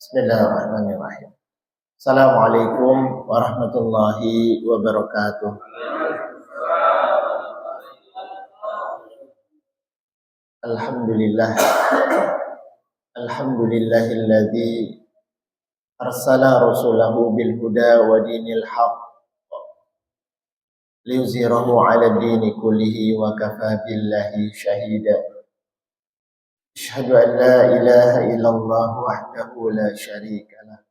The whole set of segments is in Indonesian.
Bismillahirrahmanirrahim. Assalamualaikum warahmatullahi wabarakatuh. Alhamdulillah. Alhamdulillahilladzi arsala rasulahu bil huda wa dinil haqq liyuzhirahu 'ala dini kullihi wa kafaa billahi shahida. Asyhadu an la ilaha illallah wahdahu la syarika lah.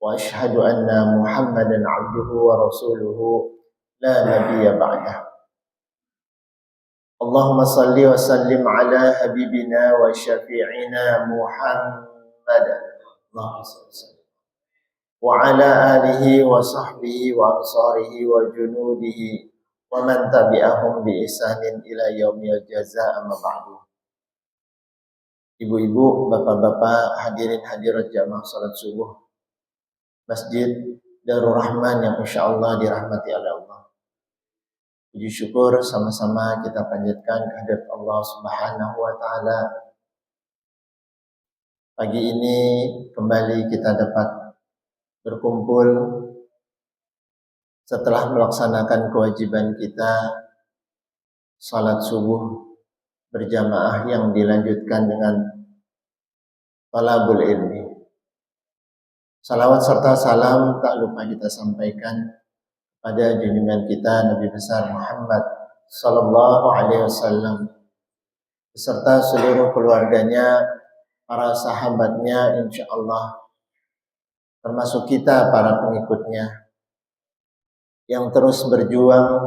Wa asyhadu anna Muhammadan 'abduhu wa rasuluhu la nabiyya ba'dah. Allahumma salli wa sallim ala habibina wa syafi'ina Muhammad. Allahumma salli wa ala alihi wa sahbihi wa ansarihi wa junudihi wa man tabi'ahum bi ihsanin ila yaumil jazaa amma ba'du. Ibu-ibu, bapak-bapak, hadirin hadirat jamaah salat subuh Masjid Darul Rahman yang insyaallah dirahmati oleh Allah. Puji syukur sama-sama kita panjatkan kehadirat Allah Subhanahu wa taala. Pagi ini kembali kita dapat berkumpul setelah melaksanakan kewajiban kita salat subuh berjamaah yang dilanjutkan dengan talabul ilmi. Salawat serta salam tak lupa kita sampaikan pada junjungan kita Nabi besar Muhammad sallallahu alaihi wasallam beserta seluruh keluarganya, para sahabatnya, insyaallah termasuk kita para pengikutnya yang terus berjuang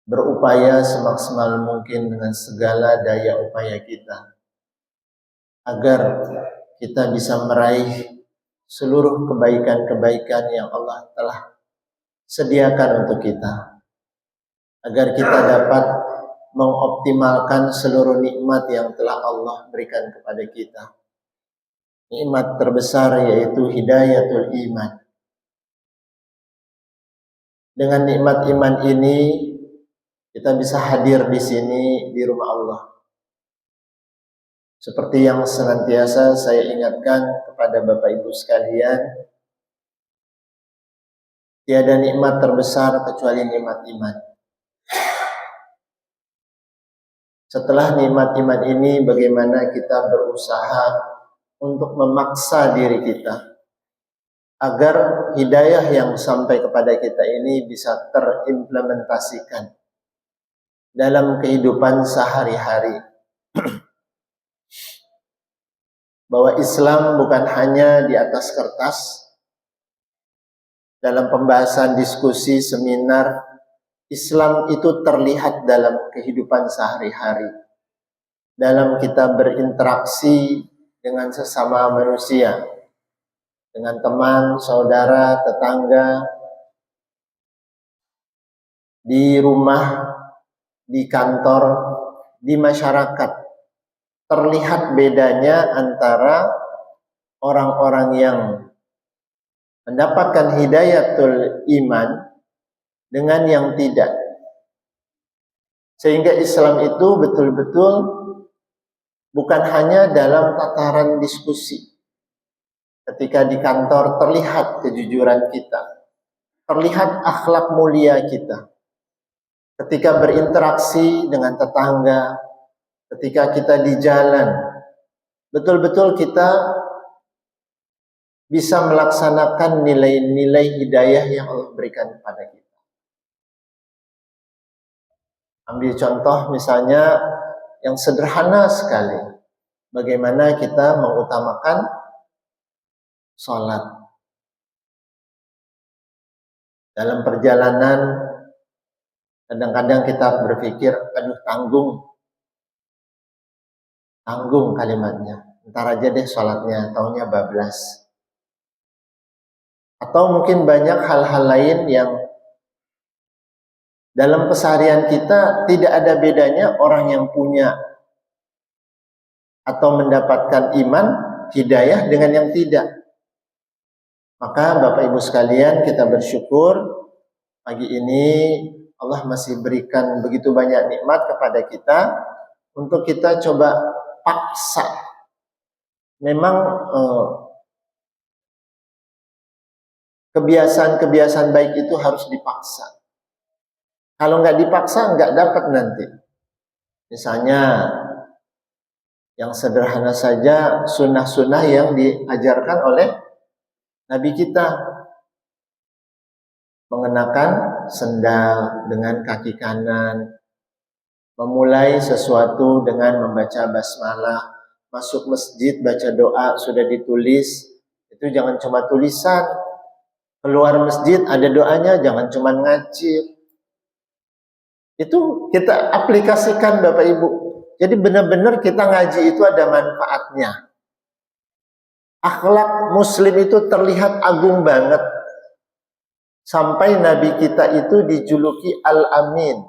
berupaya semaksimal mungkin dengan segala daya upaya kita agar kita bisa meraih seluruh kebaikan-kebaikan yang Allah telah sediakan untuk kita, agar kita dapat mengoptimalkan seluruh nikmat yang telah Allah berikan kepada kita. Nikmat terbesar yaitu hidayatul iman. Dengan nikmat iman ini kita bisa hadir di sini di rumah Allah. Seperti yang senantiasa saya ingatkan kepada Bapak Ibu sekalian, tiada nikmat terbesar kecuali nikmat iman. Setelah nikmat iman ini, bagaimana kita berusaha untuk memaksa diri kita agar hidayah yang sampai kepada kita ini bisa terimplementasikan dalam kehidupan sehari-hari. Bahwa Islam bukan hanya di atas kertas, dalam pembahasan diskusi, seminar, Islam itu terlihat dalam kehidupan sehari-hari. Dalam kita berinteraksi dengan sesama manusia, dengan teman, saudara, tetangga, di rumah, di kantor, di masyarakat. Terlihat bedanya antara orang-orang yang mendapatkan hidayatul iman dengan yang tidak. Sehingga Islam itu betul-betul bukan hanya dalam tataran diskusi. Ketika di kantor terlihat kejujuran kita, terlihat akhlak mulia kita. Ketika berinteraksi dengan tetangga, ketika kita di jalan, betul-betul kita bisa melaksanakan nilai-nilai hidayah yang Allah berikan kepada kita. Ambil contoh misalnya yang sederhana sekali. Bagaimana kita mengutamakan sholat. Dalam perjalanan, kadang-kadang kita berpikir, aduh tanggung kalimatnya. Ntar aja deh sholatnya, taunya bablas. Atau mungkin banyak hal-hal lain yang dalam keseharian kita tidak ada bedanya orang yang punya atau mendapatkan iman, hidayah dengan yang tidak. Maka Bapak Ibu sekalian, kita bersyukur pagi ini Allah masih berikan begitu banyak nikmat kepada kita untuk kita coba paksa. Memang kebiasaan-kebiasaan baik itu harus dipaksa. Kalau nggak dipaksa, nggak dapat nanti. Misalnya, yang sederhana saja, sunnah-sunnah yang diajarkan oleh Nabi kita. Mengenakan sendal dengan kaki kanan, memulai sesuatu dengan membaca basmalah, masuk masjid baca doa sudah ditulis, itu jangan cuma tulisan. Keluar masjid ada doanya, jangan cuma ngacir. Itu kita aplikasikan Bapak Ibu. Jadi benar-benar kita ngaji itu ada manfaatnya. Akhlak muslim itu terlihat agung banget. Sampai Nabi kita itu dijuluki Al-Amin.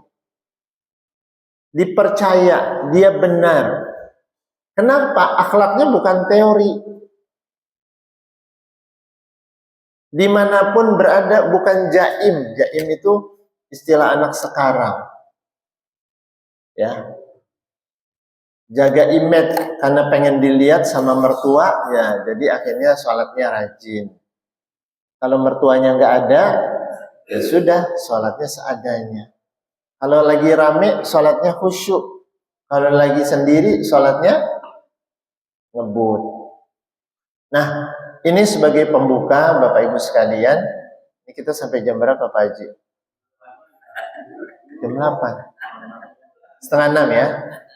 Dipercaya, dia benar. Kenapa? Akhlaknya bukan teori. Dimanapun berada bukan jaim. Jaim itu istilah anak sekarang. Ya, jaga image karena pengen dilihat sama mertua, ya jadi akhirnya sholatnya rajin. Kalau mertuanya nggak ada, ya sudah sholatnya seadanya. Kalau lagi rame, sholatnya khusyuk. Kalau lagi sendiri, sholatnya ngebut. Nah, ini sebagai pembuka Bapak Ibu sekalian. Ini kita sampai jam berapa Pak Haji? Jam 8. Setengah 6 ya.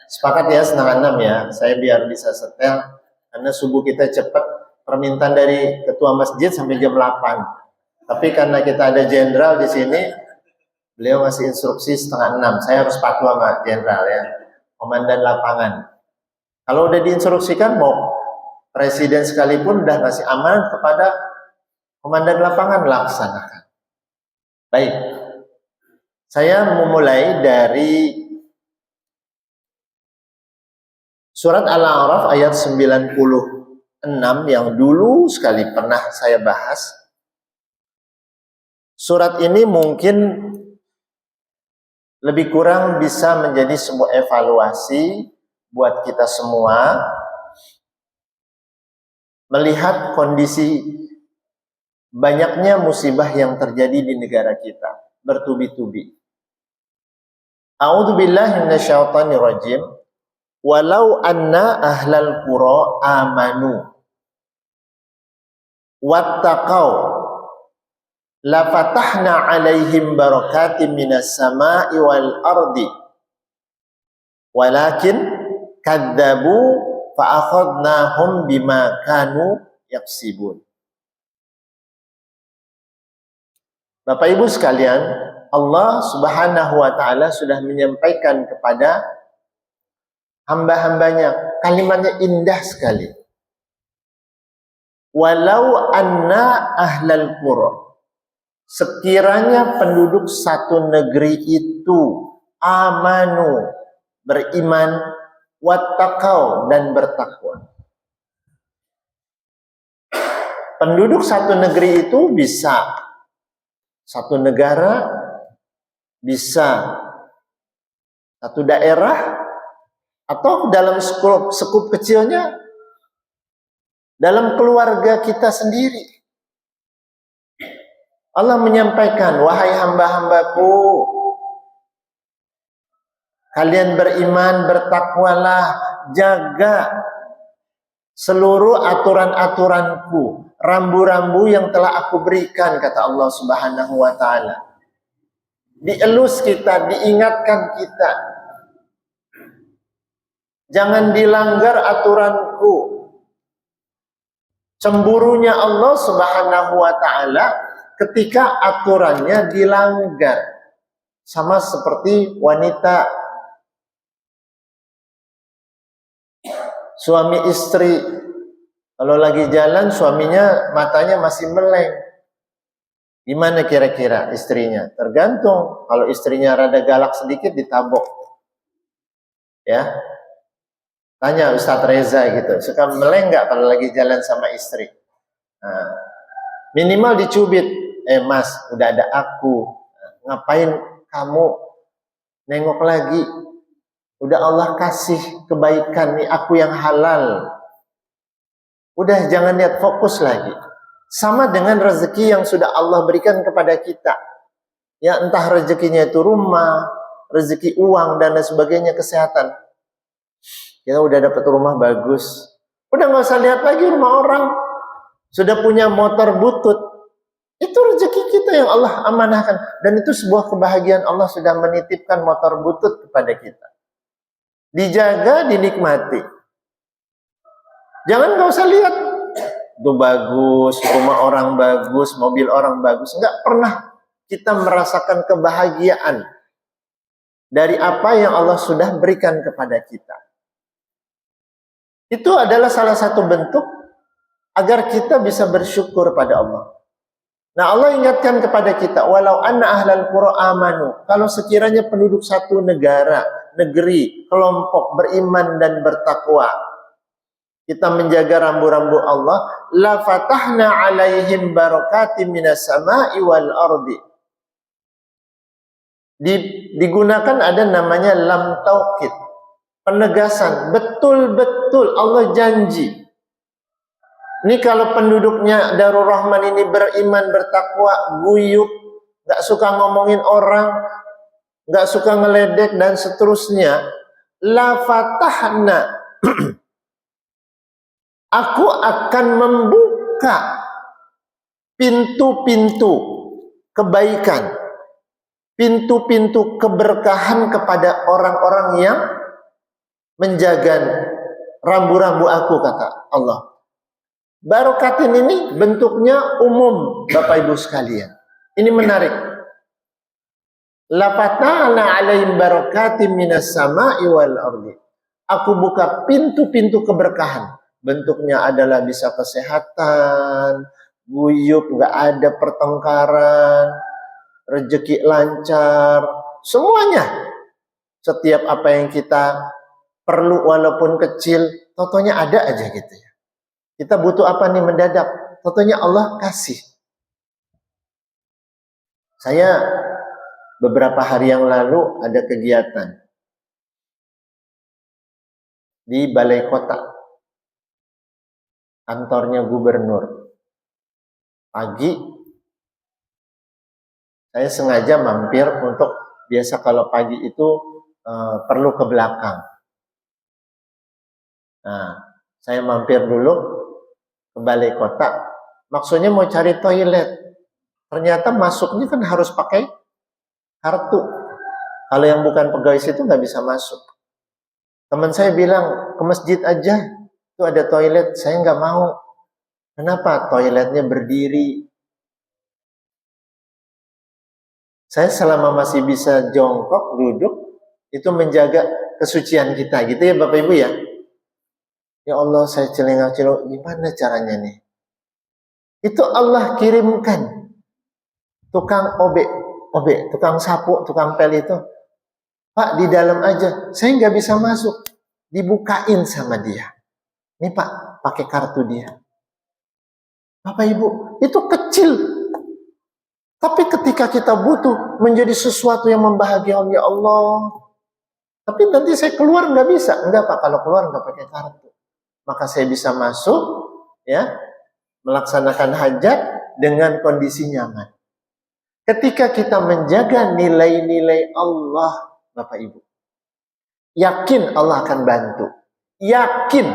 Sepakat ya setengah 6 ya. Saya biar bisa setel. Karena subuh kita cepat. Permintaan dari ketua masjid sampai jam 8. Tapi karena kita ada jenderal di sini, beliau ngasih instruksi setengah 6. Saya harus patuh sama jenderal ya. Komandan lapangan. Kalau udah diinstruksikan, mau presiden sekalipun udah ngasih amanat kepada komandan lapangan, laksanakan. Baik. Saya memulai dari Surat Al-A'raf ayat 96 yang dulu sekali pernah saya bahas. Surat ini mungkin lebih kurang bisa menjadi sebuah evaluasi buat kita semua melihat kondisi banyaknya musibah yang terjadi di negara kita bertubi-tubi. A'udzubillahi minasyaitonirrajim. Walau anna ahlal qura amanu wattaqau la fatahna alaihim barakatim minas sama'i wal ardi walakin kadzabu fa akhadnahum bima kanu yaksibun. Bapak Ibu sekalian, Allah Subhanahu wa taala sudah menyampaikan kepada hamba-hambanya, kalimatnya indah sekali. Walau anna ahlal qura, sekiranya penduduk satu negeri itu amanu, beriman, wattaqau, dan bertakwa. Penduduk satu negeri itu bisa satu negara, bisa satu daerah, atau dalam skup kecilnya, dalam keluarga kita sendiri. Allah menyampaikan, wahai hamba-hambaku, kalian beriman, bertakwalah, jaga seluruh aturan-aturanku, rambu-rambu yang telah aku berikan, kata Allah Subhanahu wa taala. Dielus kita, diingatkan kita. Jangan dilanggar aturanku. Cemburunya Allah Subhanahu wa taala ketika aturannya dilanggar. Sama seperti wanita, suami istri, kalau lagi jalan suaminya matanya masih meleng. Gimana kira-kira istrinya? Tergantung. Kalau istrinya rada galak sedikit ditabok. Ya. Tanya Ustadz Reza gitu, suka meleng nggak kalau lagi jalan sama istri? Nah, minimal dicubit, mas, udah ada aku, ngapain kamu nengok lagi? Udah Allah kasih kebaikan nih, aku yang halal. Udah jangan lihat, fokus lagi. Sama dengan rezeki yang sudah Allah berikan kepada kita. Ya, entah rezekinya itu rumah, rezeki uang, dan lain sebagainya, kesehatan. Kita udah dapat rumah bagus. Udah nggak usah lihat lagi rumah orang. Sudah punya motor butut. Itu rezeki kita yang Allah amanahkan. Dan itu sebuah kebahagiaan, Allah sudah menitipkan motor butut kepada kita. Dijaga, dinikmati. Jangan nggak usah lihat. Itu bagus, rumah orang bagus, mobil orang bagus. Nggak pernah kita merasakan kebahagiaan dari apa yang Allah sudah berikan kepada kita. Itu adalah salah satu bentuk agar kita bisa bersyukur pada Allah. Nah, Allah ingatkan kepada kita, walau anna ahlal qura amanu, kalau sekiranya penduduk satu negara, negeri, kelompok beriman dan bertakwa, kita menjaga rambu-rambu Allah, la fatahna alaihim barakatim minas sama'i wal ardi. Digunakan ada namanya lam taukid, penegasan, betul-betul Allah janji. Ini kalau penduduknya Darul Rahman ini beriman, bertakwa, guyup, gak suka ngomongin orang, gak suka ngeledek dan seterusnya, la fatahna aku akan membuka pintu-pintu kebaikan, pintu-pintu keberkahan kepada orang-orang yang menjaga rambu-rambu aku, kata Allah. Barokatin ini bentuknya umum, Bapak Ibu sekalian. Ini menarik. La fatahna alaihim barakatim minas sama'i wal ardi. Aku buka pintu-pintu keberkahan. Bentuknya adalah bisa kesehatan, guyup, nggak ada pertengkaran, rezeki lancar, semuanya. Setiap apa yang kita perlu walaupun kecil, totonya ada aja gitu ya. Kita butuh apa nih mendadak, totonya Allah kasih. Saya beberapa hari yang lalu ada kegiatan di Balai Kota. Kantornya gubernur. Pagi saya sengaja mampir untuk, biasa kalau pagi itu perlu ke belakang. Nah, saya mampir dulu ke Balai Kota. Maksudnya mau cari toilet. Ternyata masuknya kan harus pakai kartu. Kalau yang bukan pegawai situ nggak bisa masuk. Teman saya bilang, ke masjid aja. Itu ada toilet, saya nggak mau. Kenapa? Toiletnya berdiri. Saya selama masih bisa jongkok, duduk, itu menjaga kesucian kita, gitu ya Bapak Ibu ya. Ya Allah, saya celengak-celengak, gimana caranya nih? Itu Allah kirimkan tukang obek, tukang sapu, tukang pel itu. Pak, di dalam aja, saya nggak bisa masuk. Dibukain sama dia. Ini Pak, pakai kartu dia. Bapak Ibu, itu kecil. Tapi ketika kita butuh menjadi sesuatu yang membahagiakan, ya Allah. Tapi nanti saya keluar nggak bisa. Enggak Pak, kalau keluar nggak pakai kartu. Maka saya bisa masuk, ya, melaksanakan hajat dengan kondisi nyaman. Ketika kita menjaga nilai-nilai Allah, Bapak Ibu, yakin Allah akan bantu. Yakin.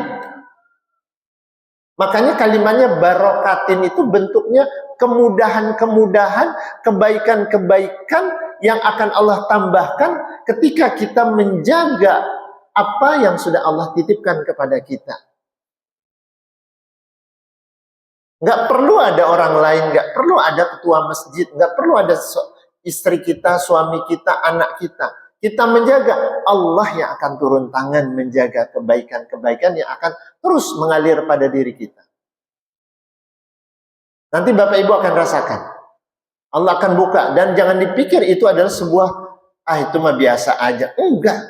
Makanya kalimatnya barokatin itu bentuknya kemudahan-kemudahan, kebaikan-kebaikan yang akan Allah tambahkan ketika kita menjaga apa yang sudah Allah titipkan kepada kita. Nggak perlu ada orang lain, nggak perlu ada ketua masjid, nggak perlu ada istri kita, suami kita, anak kita. Kita menjaga, Allah yang akan turun tangan menjaga kebaikan-kebaikan yang akan terus mengalir pada diri kita. Nanti Bapak Ibu akan rasakan. Allah akan buka. Dan jangan dipikir itu adalah sebuah, itu mah biasa aja. Enggak.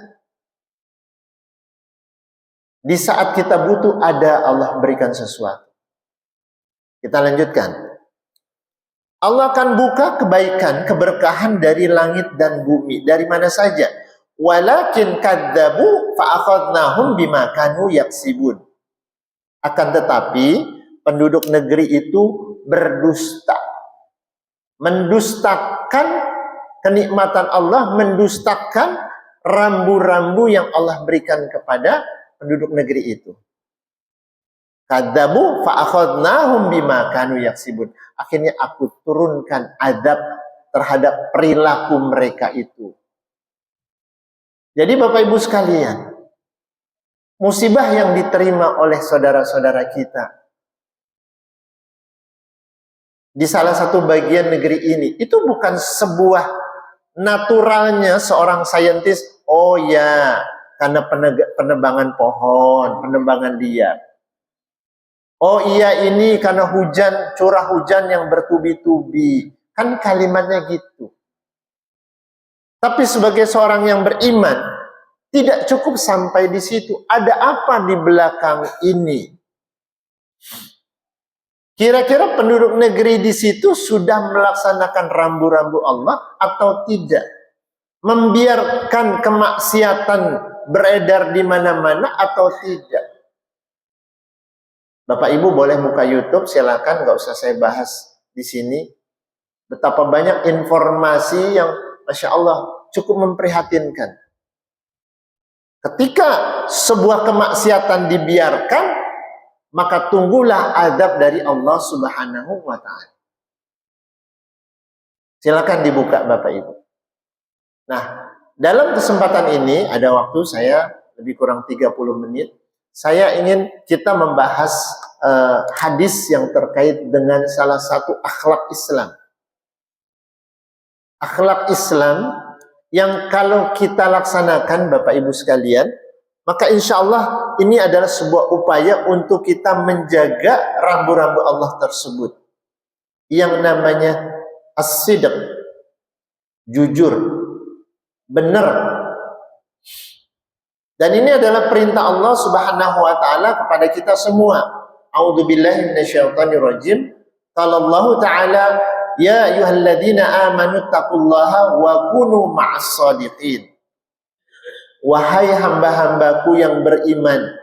Di saat kita butuh, ada Allah berikan sesuatu. Kita lanjutkan. Allah akan buka kebaikan, keberkahan dari langit dan bumi. Dari mana saja. Walakin kadzabu fa'akhadnahum bima kanu yaksibun. Akan tetapi penduduk negeri itu berdusta. Mendustakan kenikmatan Allah, mendustakan rambu-rambu yang Allah berikan kepada penduduk negeri itu. Kadzabu fa akhadnahum bima kanu yaksibun. Akhirnya aku turunkan azab terhadap perilaku mereka itu. Jadi Bapak Ibu sekalian, musibah yang diterima oleh saudara-saudara kita di salah satu bagian negeri ini, itu bukan sebuah naturalnya seorang saintis, oh ya, karena penebangan pohon, penebangan liar. Oh iya, ini karena hujan, curah hujan yang bertubi-tubi. Kan kalimatnya gitu. Tapi sebagai seorang yang beriman, tidak cukup sampai di situ. Ada apa di belakang ini? Kira-kira penduduk negeri di situ sudah melaksanakan rambu-rambu Allah atau tidak? Membiarkan kemaksiatan beredar di mana-mana atau tidak? Bapak Ibu boleh buka YouTube, silakan, nggak usah saya bahas di sini. Betapa banyak informasi yang Masya Allah cukup memprihatinkan. Ketika sebuah kemaksiatan dibiarkan, maka tunggulah azab dari Allah Subhanahu wa ta'ala. Silakan dibuka Bapak Ibu. Nah, dalam kesempatan ini ada waktu saya lebih kurang 30 menit. Saya ingin kita membahas hadis yang terkait dengan salah satu akhlak Islam. Akhlak Islam yang kalau kita laksanakan Bapak Ibu sekalian, maka insya Allah ini adalah sebuah upaya untuk kita menjaga rambu-rambu Allah tersebut. Yang namanya as-sidq, jujur, benar. Dan ini adalah perintah Allah Subhanahu wa ta'ala kepada kita semua. A'udzubillahi minasyaitonirrajim. Qala Allah ta'ala, ya ayyuhalladzina amanu taqullaha wa kunu ma'as shadiqin. Wahai hamba-hambaku yang beriman,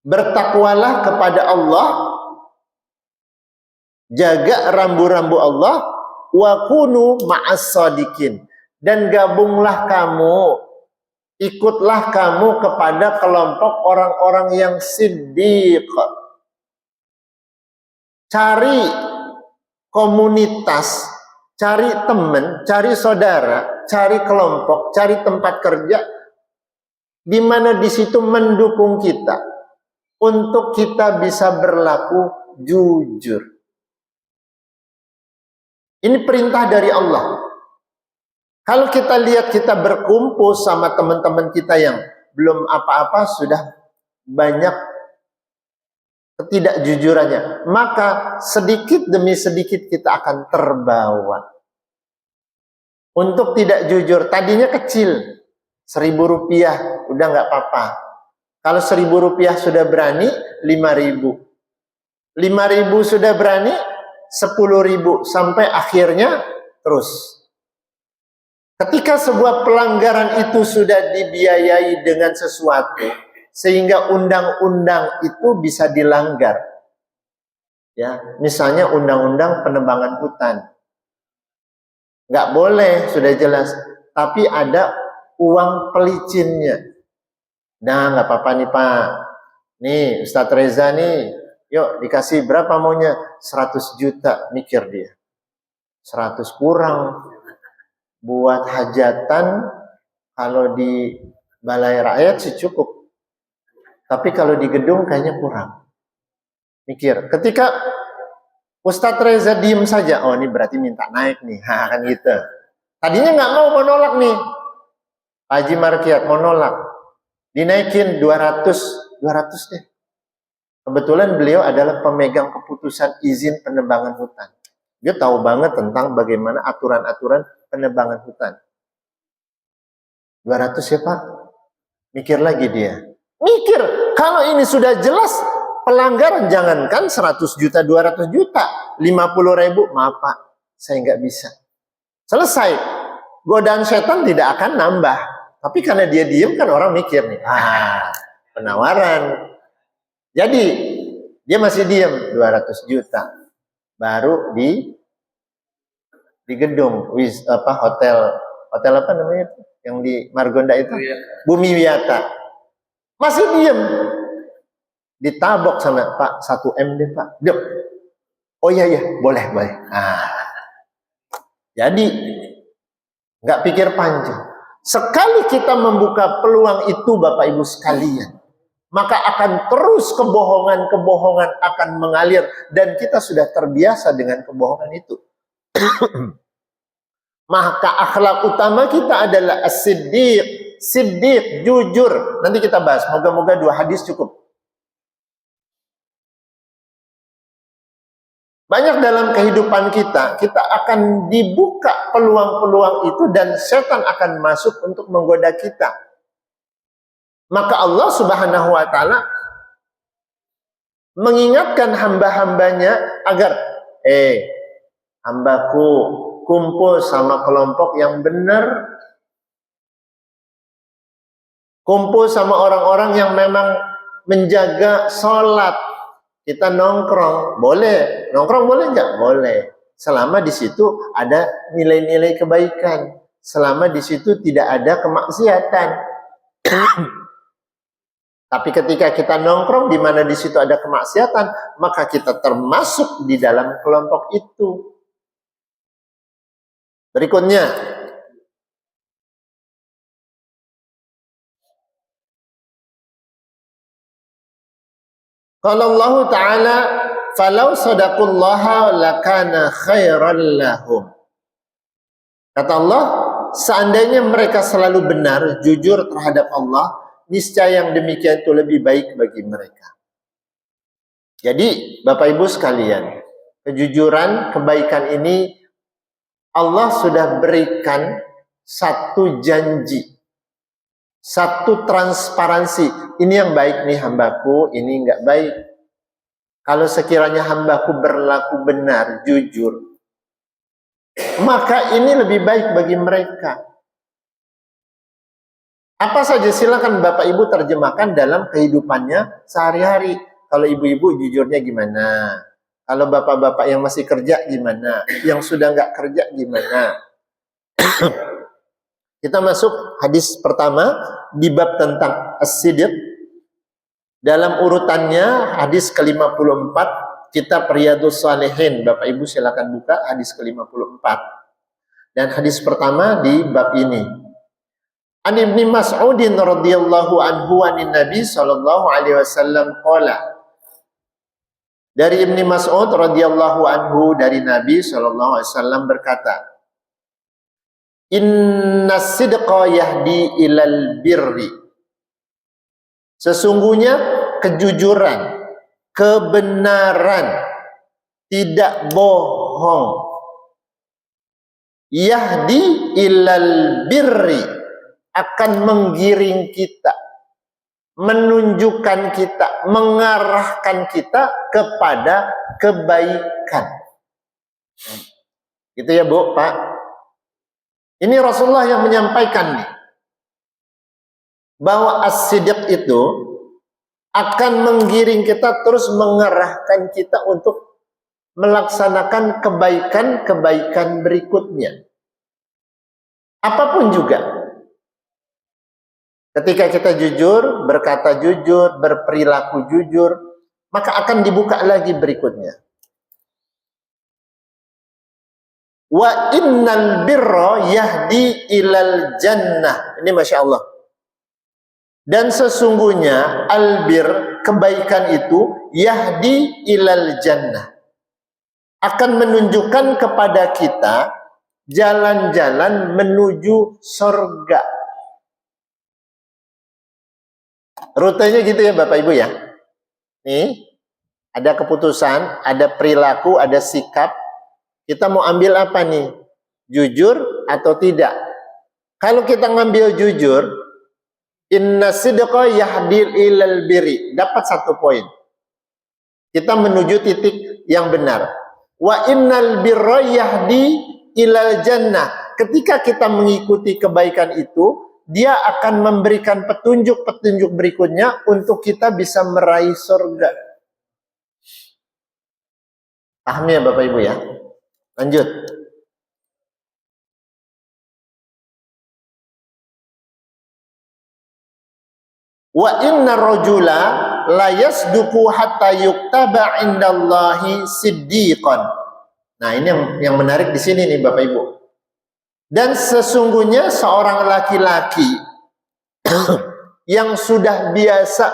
bertakwalah kepada Allah, jaga rambu-rambu Allah, wa kunu ma'as shadiqin, dan gabunglah kamu, ikutlah kamu kepada kelompok orang-orang yang siddiq. Cari komunitas, cari teman, cari saudara, cari kelompok, cari tempat kerja di mana di situ mendukung kita untuk kita bisa berlaku jujur. Ini perintah dari Allah. Kalau kita lihat kita berkumpul sama teman-teman kita yang belum apa-apa sudah banyak ketidakjujurannya, maka sedikit demi sedikit kita akan terbawa untuk tidak jujur. Tadinya kecil, 1.000 rupiah udah nggak apa-apa. Kalau 1.000 rupiah sudah berani, 5.000, 5.000 sudah berani, 10.000, sampai akhirnya terus. Ketika sebuah pelanggaran itu sudah dibiayai dengan sesuatu, sehingga undang-undang itu bisa dilanggar. Ya, misalnya undang-undang penebangan hutan. Nggak boleh, sudah jelas. Tapi ada uang pelicinnya. Nah, nggak apa-apa nih Pak. Nih, Ustadz Reza nih, yuk dikasih berapa maunya? 100 juta, mikir dia. 100 kurang. Buat hajatan, kalau di balai rakyat sih cukup. Tapi kalau di gedung kayaknya kurang. Mikir. Ketika Ustadz Reza diem saja, oh ini berarti minta naik nih, kan gitu. Tadinya nggak mau nolak nih, Pak Haji Markiat mau nolak, dinaikin 200 deh. Kebetulan beliau adalah pemegang keputusan izin penebangan hutan. Dia tahu banget tentang bagaimana aturan-aturan penebangan hutan. 200 ya Pak? Mikir lagi dia. Mikir, kalau ini sudah jelas pelanggaran, jangankan 100 juta, 200 juta, 50.000, maaf Pak, saya nggak bisa. Selesai. Godaan setan tidak akan nambah. Tapi karena dia diem kan orang mikir nih, penawaran. Jadi Dia masih diam, 200 juta. Baru di gedung hotel apa namanya yang di Margonda itu? Bumi Wiyata. Masih diam. Ditabok sama Pak, 1 M deh Pak. Dep. Oh iya, boleh. Jadi nggak pikir panjang. Sekali kita membuka peluang itu Bapak Ibu sekalian, maka akan terus kebohongan-kebohongan akan mengalir dan kita sudah terbiasa dengan kebohongan itu. Maka akhlak utama kita adalah as-siddiq, jujur. Nanti kita bahas, moga-moga 2 hadis cukup. Banyak dalam kehidupan kita akan dibuka peluang-peluang itu dan setan akan masuk untuk menggoda kita. Maka Allah Subhanahu wa Ta'ala mengingatkan hamba-hambanya agar hambaku kumpul sama kelompok yang benar, kumpul sama orang-orang yang memang menjaga sholat. Kita nongkrong boleh nggak? Boleh, selama di situ ada nilai-nilai kebaikan, selama di situ tidak ada kemaksiatan. Tapi ketika kita nongkrong di mana di situ ada kemaksiatan, maka kita termasuk di dalam kelompok itu. Berikutnya, kalau Allah Ta'ala, falau sadaqullaha lakana khairan lahum. Kata Allah, seandainya mereka selalu benar, jujur terhadap Allah, niscaya yang demikian itu lebih baik bagi mereka. Jadi, Bapak Ibu sekalian, kejujuran, kebaikan ini Allah sudah berikan satu janji, satu transparansi. Ini yang baik nih hambaku, ini enggak baik. Kalau sekiranya hambaku berlaku benar, jujur, maka ini lebih baik bagi mereka. Apa saja silakan Bapak Ibu terjemahkan dalam kehidupannya sehari-hari. Kalau ibu-ibu jujurnya gimana? Kalau bapak-bapak yang masih kerja gimana? Yang sudah nggak kerja gimana? Kita masuk hadis pertama di bab tentang as-sidq. Dalam urutannya hadis ke-54, kitab Riyadhus Shalihin. Bapak Ibu silakan buka hadis ke-54. Dan hadis pertama di bab ini. An Ibnu Mas'udin radhiyallahu anhu anin Nabi sallallahu alaihi wasallam qala. Dari Ibnu Mas'ud radhiyallahu anhu dari Nabi sallallahu alaihi wasallam berkata, Inna sidqa yahdi ilal birri. Sesungguhnya kejujuran, kebenaran, tidak bohong, yahdi ilal birri, akan menggiring kita, menunjukkan kita, mengarahkan kita kepada kebaikan. Gitu ya Bu, Pak. Ini Rasulullah yang menyampaikan nih, bahwa as-sidq itu akan menggiring kita, terus mengarahkan kita untuk melaksanakan kebaikan-kebaikan berikutnya. Apapun juga. Ketika kita jujur, berkata jujur, berperilaku jujur, maka akan dibuka lagi berikutnya. Wa innal birra yahdi ilal jannah. Ini Masya Allah. Dan sesungguhnya albir, kebaikan itu, yahdi ilal jannah, akan menunjukkan kepada kita jalan-jalan menuju surga. Rutenya gitu ya Bapak Ibu ya. Nih, ada keputusan, ada perilaku, ada sikap. Kita mau ambil apa nih? Jujur atau tidak? Kalau kita ngambil jujur, inna sidqa yahdil ilal birri, dapat 1 poin. Kita menuju titik yang benar. Wa innal birra yahdi ilal jannah. Ketika kita mengikuti kebaikan itu, dia akan memberikan petunjuk-petunjuk berikutnya untuk kita bisa meraih surga. Paham ya Bapak Ibu ya? Lanjut. Wa inna rajula la yasduqu hatta yuktaba indallahi siddiqan. Nah, ini yang menarik di sini nih Bapak Ibu. Dan sesungguhnya seorang laki-laki yang sudah biasa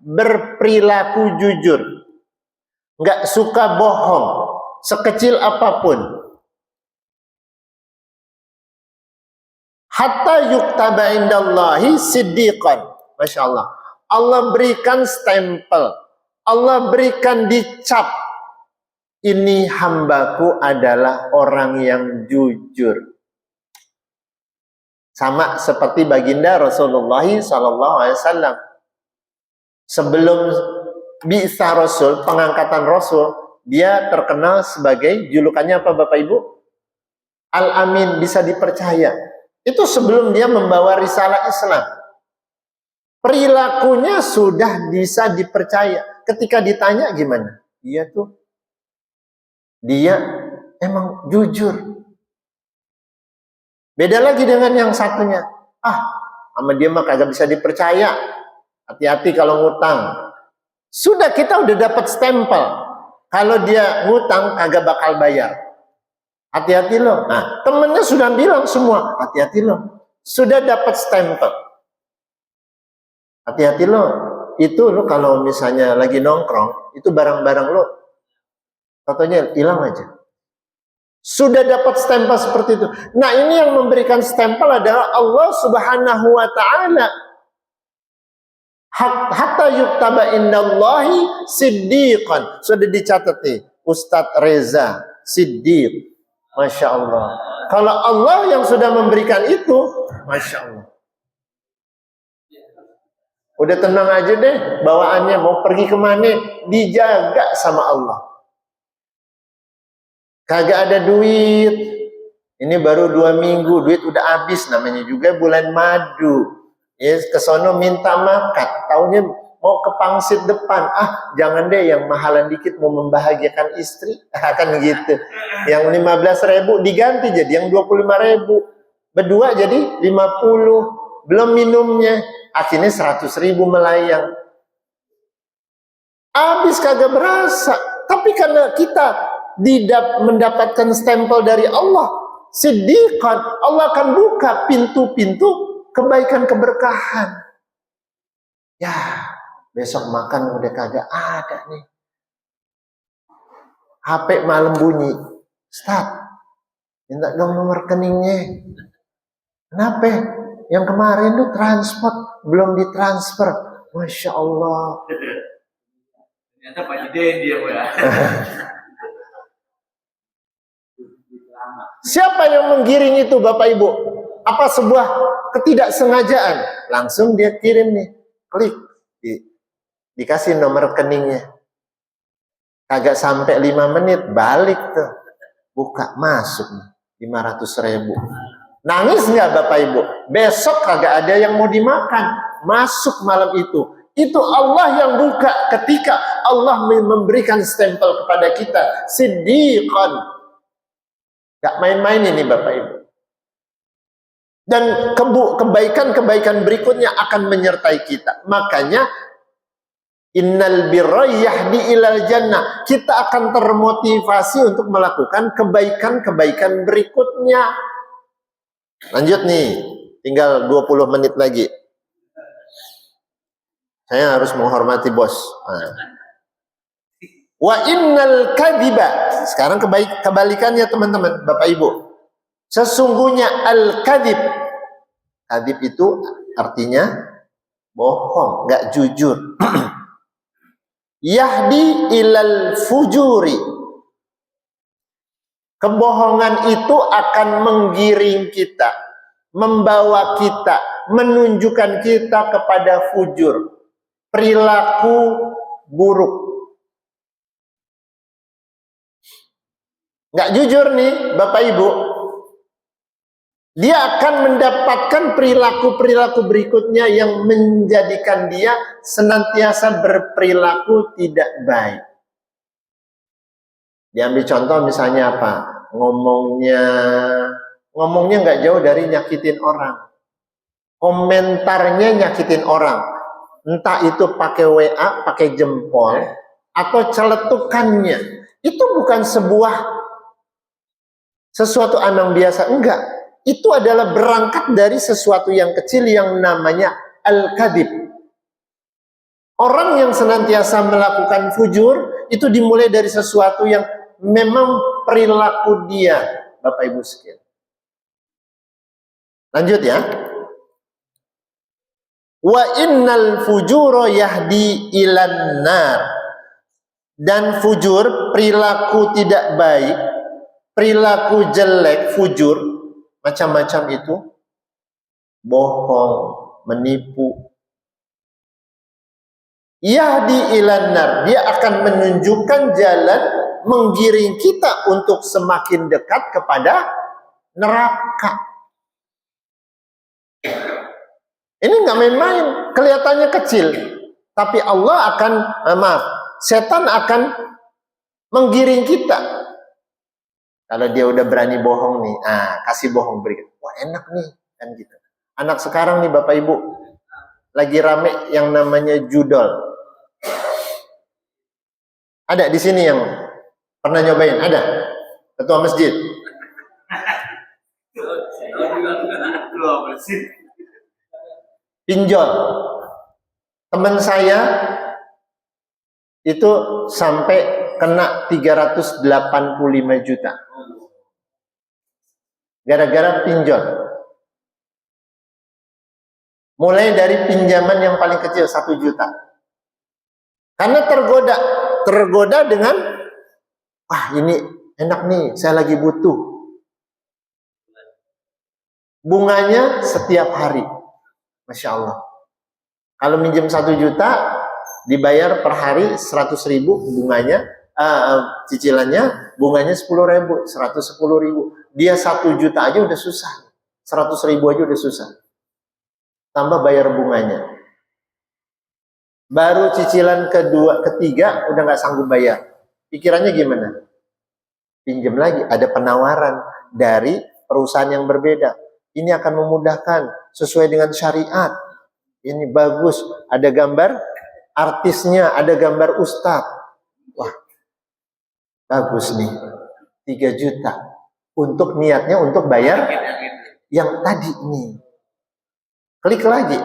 berperilaku jujur, nggak suka bohong, sekecil apapun, hatta yuktaba indallahi siddiqan. Masya Allah. Allah berikan stempel, Allah berikan dicap, ini hambaku adalah orang yang jujur. Sama seperti baginda Rasulullah SAW. Sebelum bi'tsah Rasul, pengangkatan Rasul, dia terkenal sebagai julukannya apa Bapak Ibu? Al-Amin, bisa dipercaya. Itu sebelum dia membawa risalah Islam. Perilakunya sudah bisa dipercaya. Ketika ditanya gimana? Dia emang jujur. Beda lagi dengan yang satunya. Sama dia mah kagak bisa dipercaya. Hati-hati kalau ngutang. Sudah kita udah dapat stempel. Kalau dia ngutang kagak bakal bayar. Hati-hati loh. Nah, temennya sudah bilang semua. Hati-hati loh. Sudah dapat stempel. Hati-hati lo, itu lo kalau misalnya lagi nongkrong, itu barang-barang lo, contohnya hilang aja. Sudah dapat stempel seperti itu. Nah, ini yang memberikan stempel adalah Allah Subhanahu wa Ta'ala. Hatta yuktaba indallahi siddiqan. Sudah dicatat nih, Ustadz Reza Siddiq. Masya Allah. Kalau Allah yang sudah memberikan itu, Masya Allah. Udah tenang aja deh, bawaannya mau pergi kemana, dijaga sama Allah. Kagak ada duit, ini baru 2 minggu, duit udah habis, namanya juga bulan madu. Ya, kesono minta makan, taunya mau ke pangsit depan, jangan deh yang mahalan dikit mau membahagiakan istri, kan gitu. Yang 15.000 diganti jadi yang 25.000, berdua jadi 50, belum minumnya. Akhirnya 100.000 melayang. Habis kagak berasa. Tapi karena kita tidak mendapatkan stempel dari Allah, siddiqan, Allah akan buka pintu-pintu kebaikan keberkahan. Ya, besok makan udah kagak ada nih. HP malam bunyi. Ustaz, minta dong nomor rekeningnya. Kenapa? Yang kemarin tuh transport belum ditransfer. Masya Allah. Ternyata Pak Jiden dia ya. Siapa yang menggiring itu Bapak Ibu? Apa sebuah ketidaksengajaan? Langsung dia kirim nih. Klik. Dikasih nomor rekeningnya. Kagak sampai 5 menit. Balik tuh. Buka. Masuk nih. 500.000. Nangis nggak Bapak Ibu? Besok kagak ada yang mau dimakan. Masuk malam itu. Itu Allah yang buka ketika Allah memberikan stempel kepada kita. Siddiqan. Gak main-main ini Bapak Ibu. Dan kebaikan-kebaikan berikutnya akan menyertai kita. Makanya innal birra yahdi ilal jannah. Kita akan termotivasi untuk melakukan kebaikan-kebaikan berikutnya. Lanjut nih, tinggal 20 menit lagi. Saya harus menghormati bos. Wa innal kadhiba. Sekarang kebalikannya teman-teman, Bapak Ibu. Sesungguhnya al-kadhib. Kadhib itu artinya bohong, nggak jujur. Yahdi ilal fujuri. Kebohongan itu akan menggiring kita, membawa kita, menunjukkan kita kepada fujur, perilaku buruk. Nggak jujur nih Bapak Ibu, dia akan mendapatkan perilaku-perilaku berikutnya yang menjadikan dia senantiasa berperilaku tidak baik. Diambil contoh misalnya apa? Ngomongnya nggak jauh dari nyakitin orang. Komentarnya nyakitin orang. Entah itu pakai WA, pakai jempol, atau celetukannya. Itu bukan sesuatu yang biasa. Enggak. Itu adalah berangkat dari sesuatu yang kecil yang namanya al-kadhib. Orang yang senantiasa melakukan fujur, itu dimulai dari sesuatu yang memang perilaku dia, Bapak Ibu sekalian. Lanjut ya. Wa innal fujura yahdi ilan nar. Dan fujur, perilaku tidak baik, perilaku jelek, fujur, macam-macam itu, bohong, menipu, yahdi ilan nar, dia akan menunjukkan jalan, menggiring kita untuk semakin dekat kepada neraka. Ini nggak main-main, kelihatannya kecil, tapi Allah akan, setan akan menggiring kita. Kalau dia udah berani bohong nih, kasih bohong berikut. Wah enak nih, kan gitu. Anak sekarang nih Bapak Ibu, lagi rame yang namanya judol. Ada di sini yang pernah nyobain? Ada? Ketua masjid? Pinjol. Teman saya itu sampai kena 385 juta. Gara-gara pinjol. Mulai dari pinjaman yang paling kecil 1 juta. Karena tergoda dengan, ini enak nih, saya lagi butuh. Bunganya setiap hari. Masya Allah. Kalau minjem 1 juta, dibayar per hari 100.000 bunganya, cicilannya, bunganya 10.000, 110.000. Dia 1 juta aja udah susah. 100.000 aja udah susah. Tambah bayar bunganya. Baru cicilan kedua, ketiga udah nggak sanggup bayar. Pikirannya gimana? Pinjam lagi, ada penawaran dari perusahaan yang berbeda. Ini akan memudahkan sesuai dengan syariat. Ini bagus, ada gambar artisnya, ada gambar ustadz. Wah, bagus nih. 3 juta. Untuk niatnya untuk bayar yang tadi nih. Klik lagi.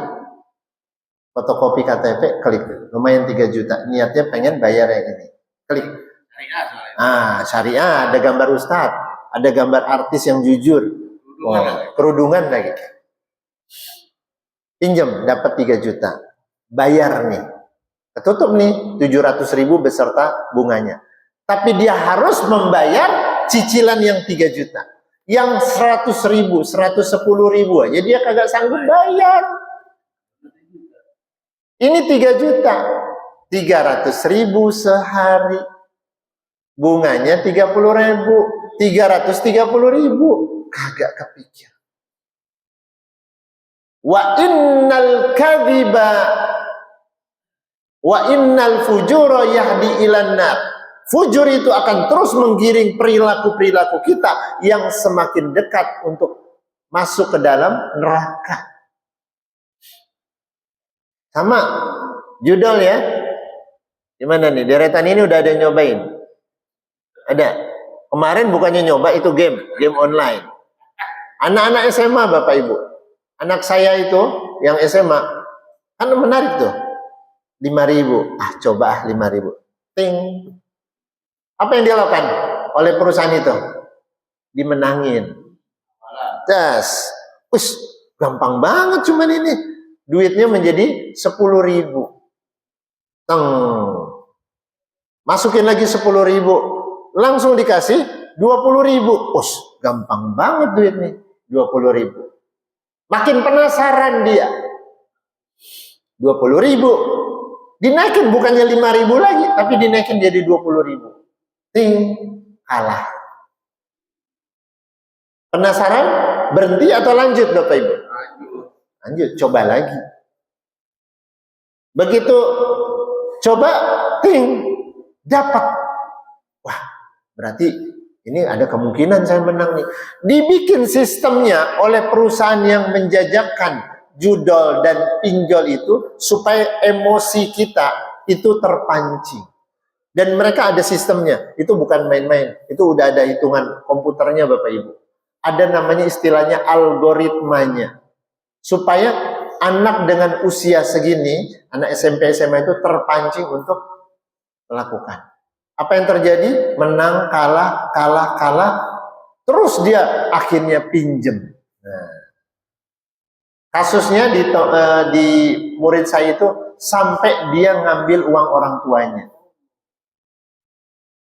Fotokopi KTP, klik. Lumayan 3 juta. Niatnya pengen bayar yang ini. Klik. Syariah, ada gambar ustadz, ada gambar artis yang jujur. Kerudungan lagi. Pinjam, dapat 3 juta. Bayar nih. Ketutup nih, 700.000 beserta bunganya. Tapi dia harus membayar cicilan yang 3 juta. Yang 100.000, 110.000 aja dia kagak sanggup bayar. Ini 3 juta. 300.000 sehari. Bunganya 30.000. 330.000. Kagak kepikir. Wa innal fujura yahdi ilan nar. Fujur itu akan terus menggiring perilaku-perilaku kita yang semakin dekat untuk masuk ke dalam neraka. Sama judul ya. Gimana nih? Deretan ini udah ada yang nyobain? Ada. Kemarin bukannya nyoba, itu game online. Anak-anak SMA Bapak Ibu. Anak saya itu yang SMA kan menarik tuh. 5.000. Coba 5.000. Ting. Apa yang dia lakukan oleh perusahaan itu? Dimenangin. Das. Gampang banget cuman ini. Duitnya menjadi 10.000. Teng. Masukin lagi 10.000. Langsung dikasih 20.000. Gampang banget duitnya. 20.000. Makin penasaran dia. 20.000. Dinaikin bukannya 5.000 lagi, tapi dinaikin jadi 20.000. Ting, kalah. Penasaran? Berhenti atau lanjut Bapak Ibu? Lanjut, coba lagi. Begitu coba, ting, dapat. Wah, Berarti ini ada kemungkinan saya menang nih. Dibikin sistemnya oleh perusahaan yang menjajakan judol dan pinjol itu supaya emosi kita itu terpancing. Dan mereka ada sistemnya. Itu bukan main-main. Itu udah ada hitungan komputernya Bapak Ibu. Ada namanya istilahnya algoritmanya. Supaya anak dengan usia segini, anak SMP SMA itu terpancing untuk melakukan. Apa yang terjadi? Menang, kalah, kalah, kalah. Terus dia akhirnya pinjem. Nah, kasusnya di murid saya itu sampai dia ngambil uang orang tuanya.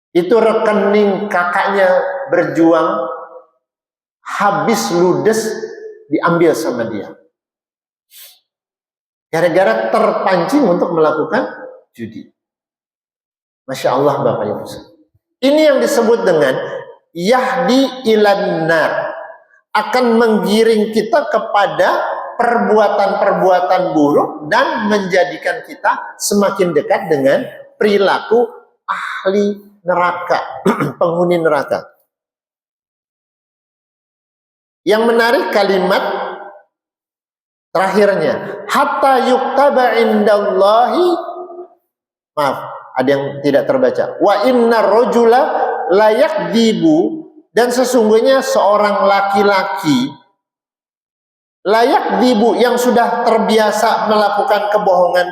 Itu rekening kakaknya berjuang, habis ludes diambil sama dia. Gara-gara terpancing untuk melakukan judi. Masya Allah Bapak Ibu. Ini yang disebut dengan yahdi ilan nar. Akan menggiring kita kepada perbuatan-perbuatan buruk dan menjadikan kita semakin dekat dengan perilaku ahli neraka, penghuni neraka. Yang menarik kalimat terakhirnya, hatta yuktaba indallahi, maaf, ada yang tidak terbaca. Wa inna rajula layak dibu, dan sesungguhnya seorang laki-laki layak dibu yang sudah terbiasa melakukan kebohongan,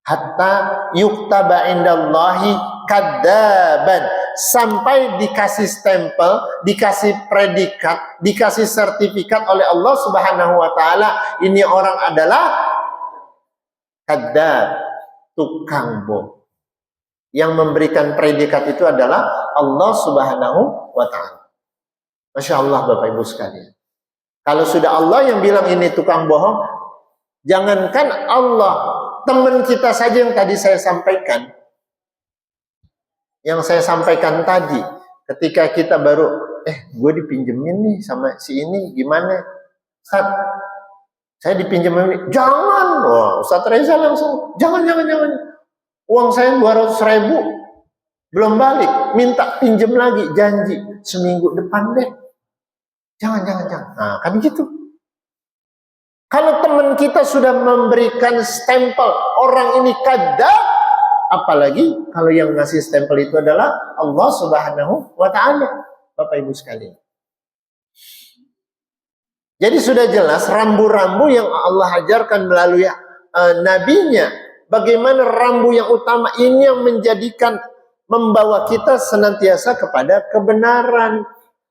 hatta yuktaba indallahi kadzaban, sampai dikasih stempel, dikasih predikat, dikasih sertifikat oleh Allah Subhanahu wa taala, ini orang adalah kadzab, tukang bohong. Yang memberikan predikat itu adalah Allah Subhanahu wa taala. Masya Allah Bapak Ibu sekalian. Kalau sudah Allah yang bilang ini tukang bohong, jangankan Allah, teman kita saja yang tadi saya sampaikan. Yang saya sampaikan tadi, ketika kita baru, gue dipinjemin nih sama si ini, gimana? Ustaz, saya dipinjemin ini, jangan. Wah, Ustaz Reza langsung, jangan. Uang saya 200.000, belum balik, minta pinjem lagi, janji seminggu depan deh. Jangan. Nah, kan gitu. Kalau teman kita sudah memberikan stempel orang ini kadzab, apalagi kalau yang ngasih stempel itu adalah Allah Subhanahu wa taala, Bapak Ibu sekalian. Jadi sudah jelas rambu-rambu yang Allah ajarkan melalui nabinya, bagaimana rambu yang utama ini yang menjadikan, membawa kita senantiasa kepada kebenaran.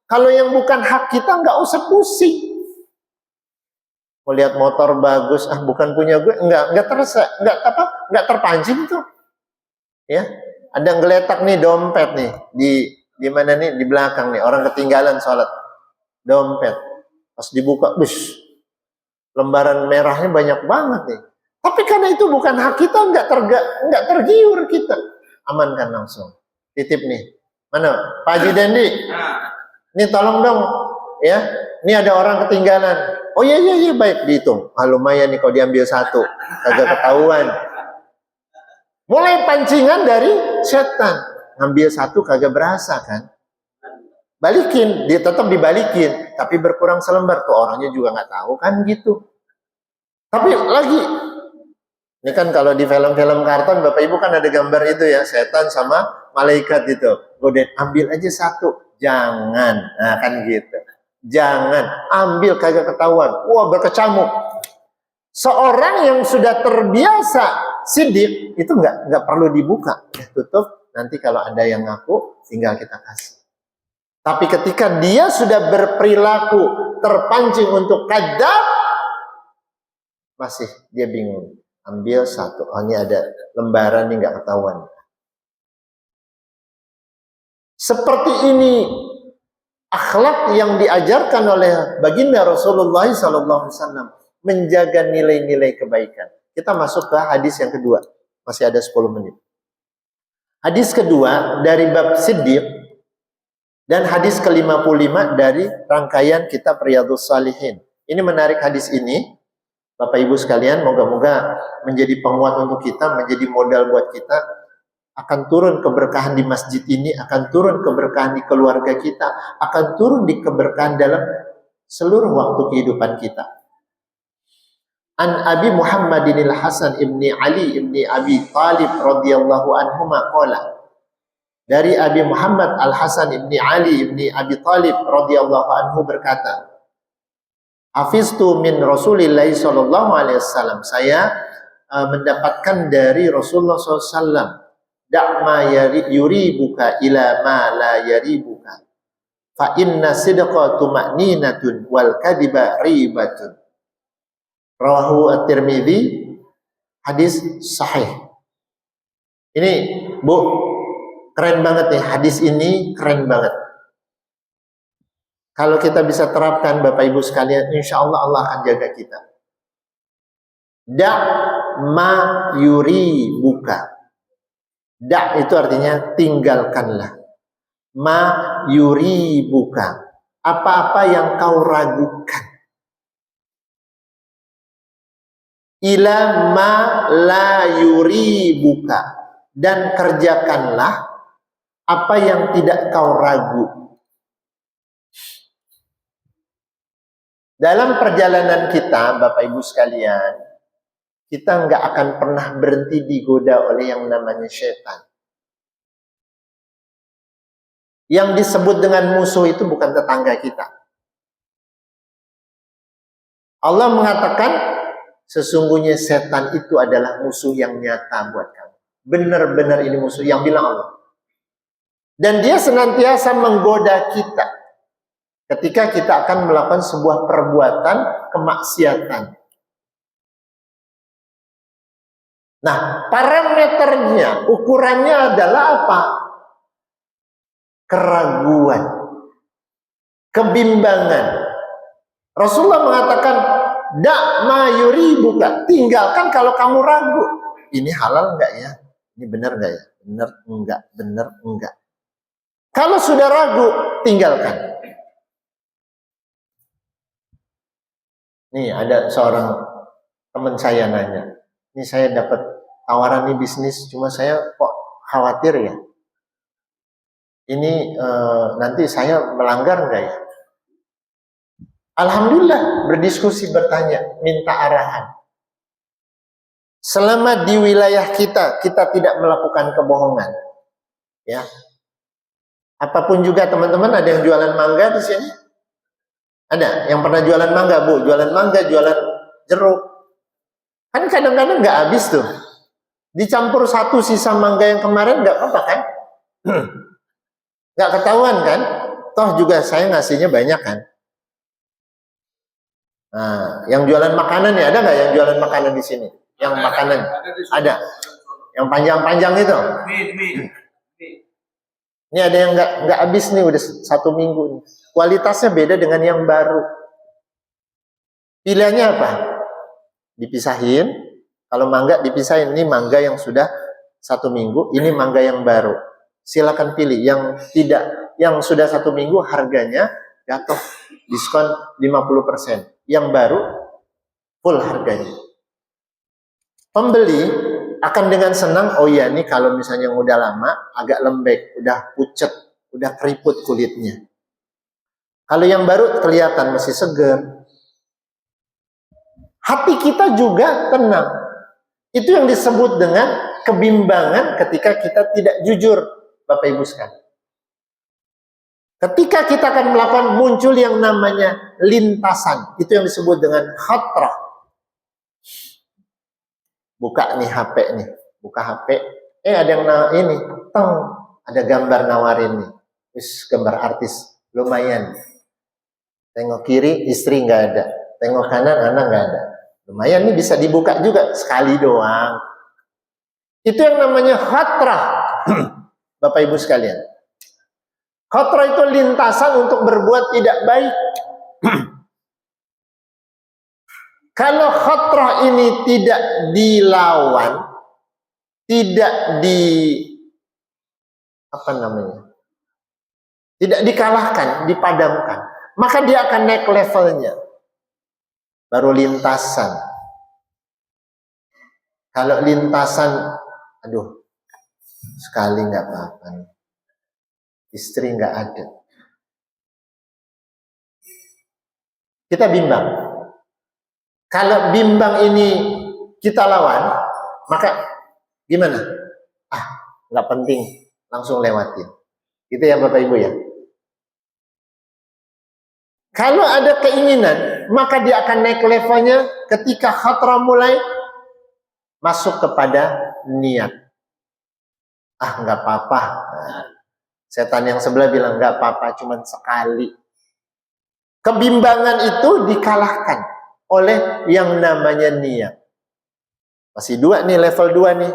Kalau yang bukan hak kita nggak usah pusing. Mau lihat motor bagus, bukan punya gue, nggak terpancing tuh. Ya, ada yang geletak nih dompet nih di mana nih, di belakang nih, orang ketinggalan sholat, dompet, pas dibuka, lembaran merahnya banyak banget nih. Tapi karena itu bukan hak kita, nggak tergiur kita, amankan langsung, titip nih, mana Pak Haji Dendi, ini tolong dong, ya, ini ada orang ketinggalan. Oh iya baik, dihitung, lumayan nih kalau diambil satu, kagak ketahuan. Mulai pancingan dari setan. Ngambil satu kagak berasa kan. Balikin, dia tetap dibalikin. Tapi berkurang selembar. Tuh orangnya juga nggak tahu kan gitu. Tapi lagi. Ini kan kalau di film-film karton, Bapak Ibu kan ada gambar itu ya. Setan sama malaikat gitu. Godain, ambil aja satu. Jangan. Nah kan gitu. Jangan. Ambil kagak ketahuan. Wah berkecamuk. Seorang yang sudah terbiasa sidik itu nggak perlu dibuka, tutup, nanti kalau ada yang ngaku tinggal kita kasih. Tapi ketika dia sudah berperilaku terpancing untuk kadzab, masih dia bingung, ambil satu, hanya ada lembaran yang nggak ketahuan. Seperti ini akhlak yang diajarkan oleh baginda Rasulullah SAW, menjaga nilai-nilai kebaikan. Kita masuk ke hadis yang kedua. Masih ada 10 menit. Hadis kedua dari bab Siddiq dan hadis ke-55 dari rangkaian kitab Riyadhus Shalihin. Ini menarik hadis ini. Bapak Ibu sekalian, moga-moga menjadi penguat untuk kita, menjadi modal buat kita. akan turun keberkahan di masjid ini, akan turun keberkahan di keluarga kita, akan turun di keberkahan dalam seluruh waktu kehidupan kita. An Abi Muhammadin al-Hasan ibni Ali ibni Abi Talib radhiyallahu anhuma qala. Dari Abi Muhammad al-Hasan ibni Ali ibni Abi Talib radhiyallahu anhu berkata, hafiztu min Rasulillah sallallahu alaihi wasallam. Saya mendapatkan dari Rasulullah SAW. Da'ma yuribuka ila ma la yaribuka. Fa inna sidqa tuma'ninatun wal kadiba ribatun. Rawahu At-Tirmidzi, hadis sahih. Ini Bu, keren banget nih, hadis ini keren banget. Kalau kita bisa terapkan Bapak Ibu sekalian, insya Allah Allah akan jaga kita. Da' ma yuribuka. Da' itu artinya tinggalkanlah. Ma yuribuka. Apa-apa yang kau ragukan. Ila ma la yuribuka. Dan kerjakanlah apa yang tidak kau ragu. Dalam perjalanan kita, Bapak Ibu sekalian, kita nggak akan pernah berhenti digoda oleh yang namanya setan. Yang disebut dengan musuh itu bukan tetangga kita. Allah mengatakan, sesungguhnya setan itu adalah musuh yang nyata buat kamu. Benar-benar ini musuh yang bilang Allah. Dan dia senantiasa menggoda kita ketika kita akan melakukan sebuah perbuatan kemaksiatan. Nah, parameternya, ukurannya adalah apa? Keraguan, kebimbangan. Rasulullah mengatakan, da' ma yuribuka, tinggalkan kalau kamu ragu. Ini halal enggak ya? Ini benar enggak ya? Benar enggak? Benar enggak? Kalau sudah ragu, tinggalkan. Nih ada seorang teman saya nanya, ini saya dapat tawaran nih bisnis, cuma saya kok khawatir ya. Ini nanti saya melanggar enggak ya? Alhamdulillah, berdiskusi, bertanya, minta arahan. Selama di wilayah kita tidak melakukan kebohongan, ya. Apapun juga teman-teman, ada yang jualan mangga di sini? Ada yang pernah jualan mangga, Bu? Jualan mangga, jualan jeruk. Kan kadang-kadang nggak habis tuh. Dicampur satu sisa mangga yang kemarin nggak apa-apa kan? Nggak ketahuan kan? Toh juga saya ngasihnya banyak kan? Nah, yang jualan makanan ya, ada nggak yang jualan makanan di sini? Yang makanan ada. Yang panjang-panjang itu. Ini ada yang nggak habis nih, udah 1 minggu nih. Kualitasnya beda dengan yang baru. Pilihannya apa? Dipisahin. Kalau mangga dipisahin. Ini mangga yang sudah 1 minggu, ini mangga yang baru. Silakan pilih. Yang sudah 1 minggu harganya jatuh diskon 50%. Yang baru full harganya. Pembeli akan dengan senang, oh iya nih kalau misalnya yang udah lama, agak lembek, udah pucet, udah keriput kulitnya. Kalau yang baru kelihatan masih segar. Hati kita juga tenang. Itu yang disebut dengan kebimbangan ketika kita tidak jujur, Bapak Ibu sekalian. Ketika kita akan melakukan, muncul yang namanya lintasan. Itu yang disebut dengan khatrah. Buka nih HP nih, buka HP. Ada yang ini, ada gambar nawarin nih. Gambar artis, lumayan. Tengok kiri, istri nggak ada. Tengok kanan, anak nggak ada. Lumayan nih, bisa dibuka juga sekali doang. Itu yang namanya khatrah, Bapak Ibu sekalian. Khatrah itu lintasan untuk berbuat tidak baik. Kalau khatrah ini tidak dilawan, tidak tidak dikalahkan, dipadamkan, maka dia akan naik levelnya. Baru lintasan. Kalau lintasan, Sekali nggak apa-apa. Istri nggak ada. Kita bimbang. Kalau bimbang ini kita lawan, maka gimana? Nggak penting, langsung lewatin. Gitu ya Bapak Ibu ya. Kalau ada keinginan, maka dia akan naik levelnya ketika khatra mulai masuk kepada niat. Nggak apa-apa. Setan yang sebelah bilang nggak apa-apa, cuman sekali. Kebimbangan itu dikalahkan oleh yang namanya niat. Masih 2 nih, level 2 nih.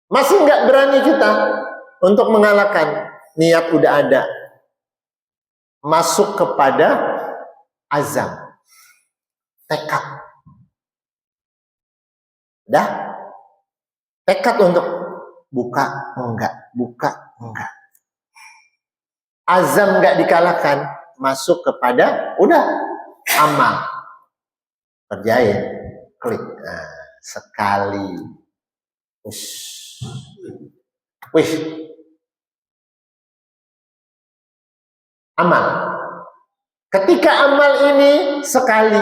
Masih nggak berani kita untuk mengalahkan. Niat udah ada. Masuk kepada azam. Tekad. Dah? Tekad untuk buka, enggak. Buka, enggak. Azam nggak dikalahkan, masuk kepada udah amal, kerjain, klik, sekali, wih, amal. Ketika amal ini sekali,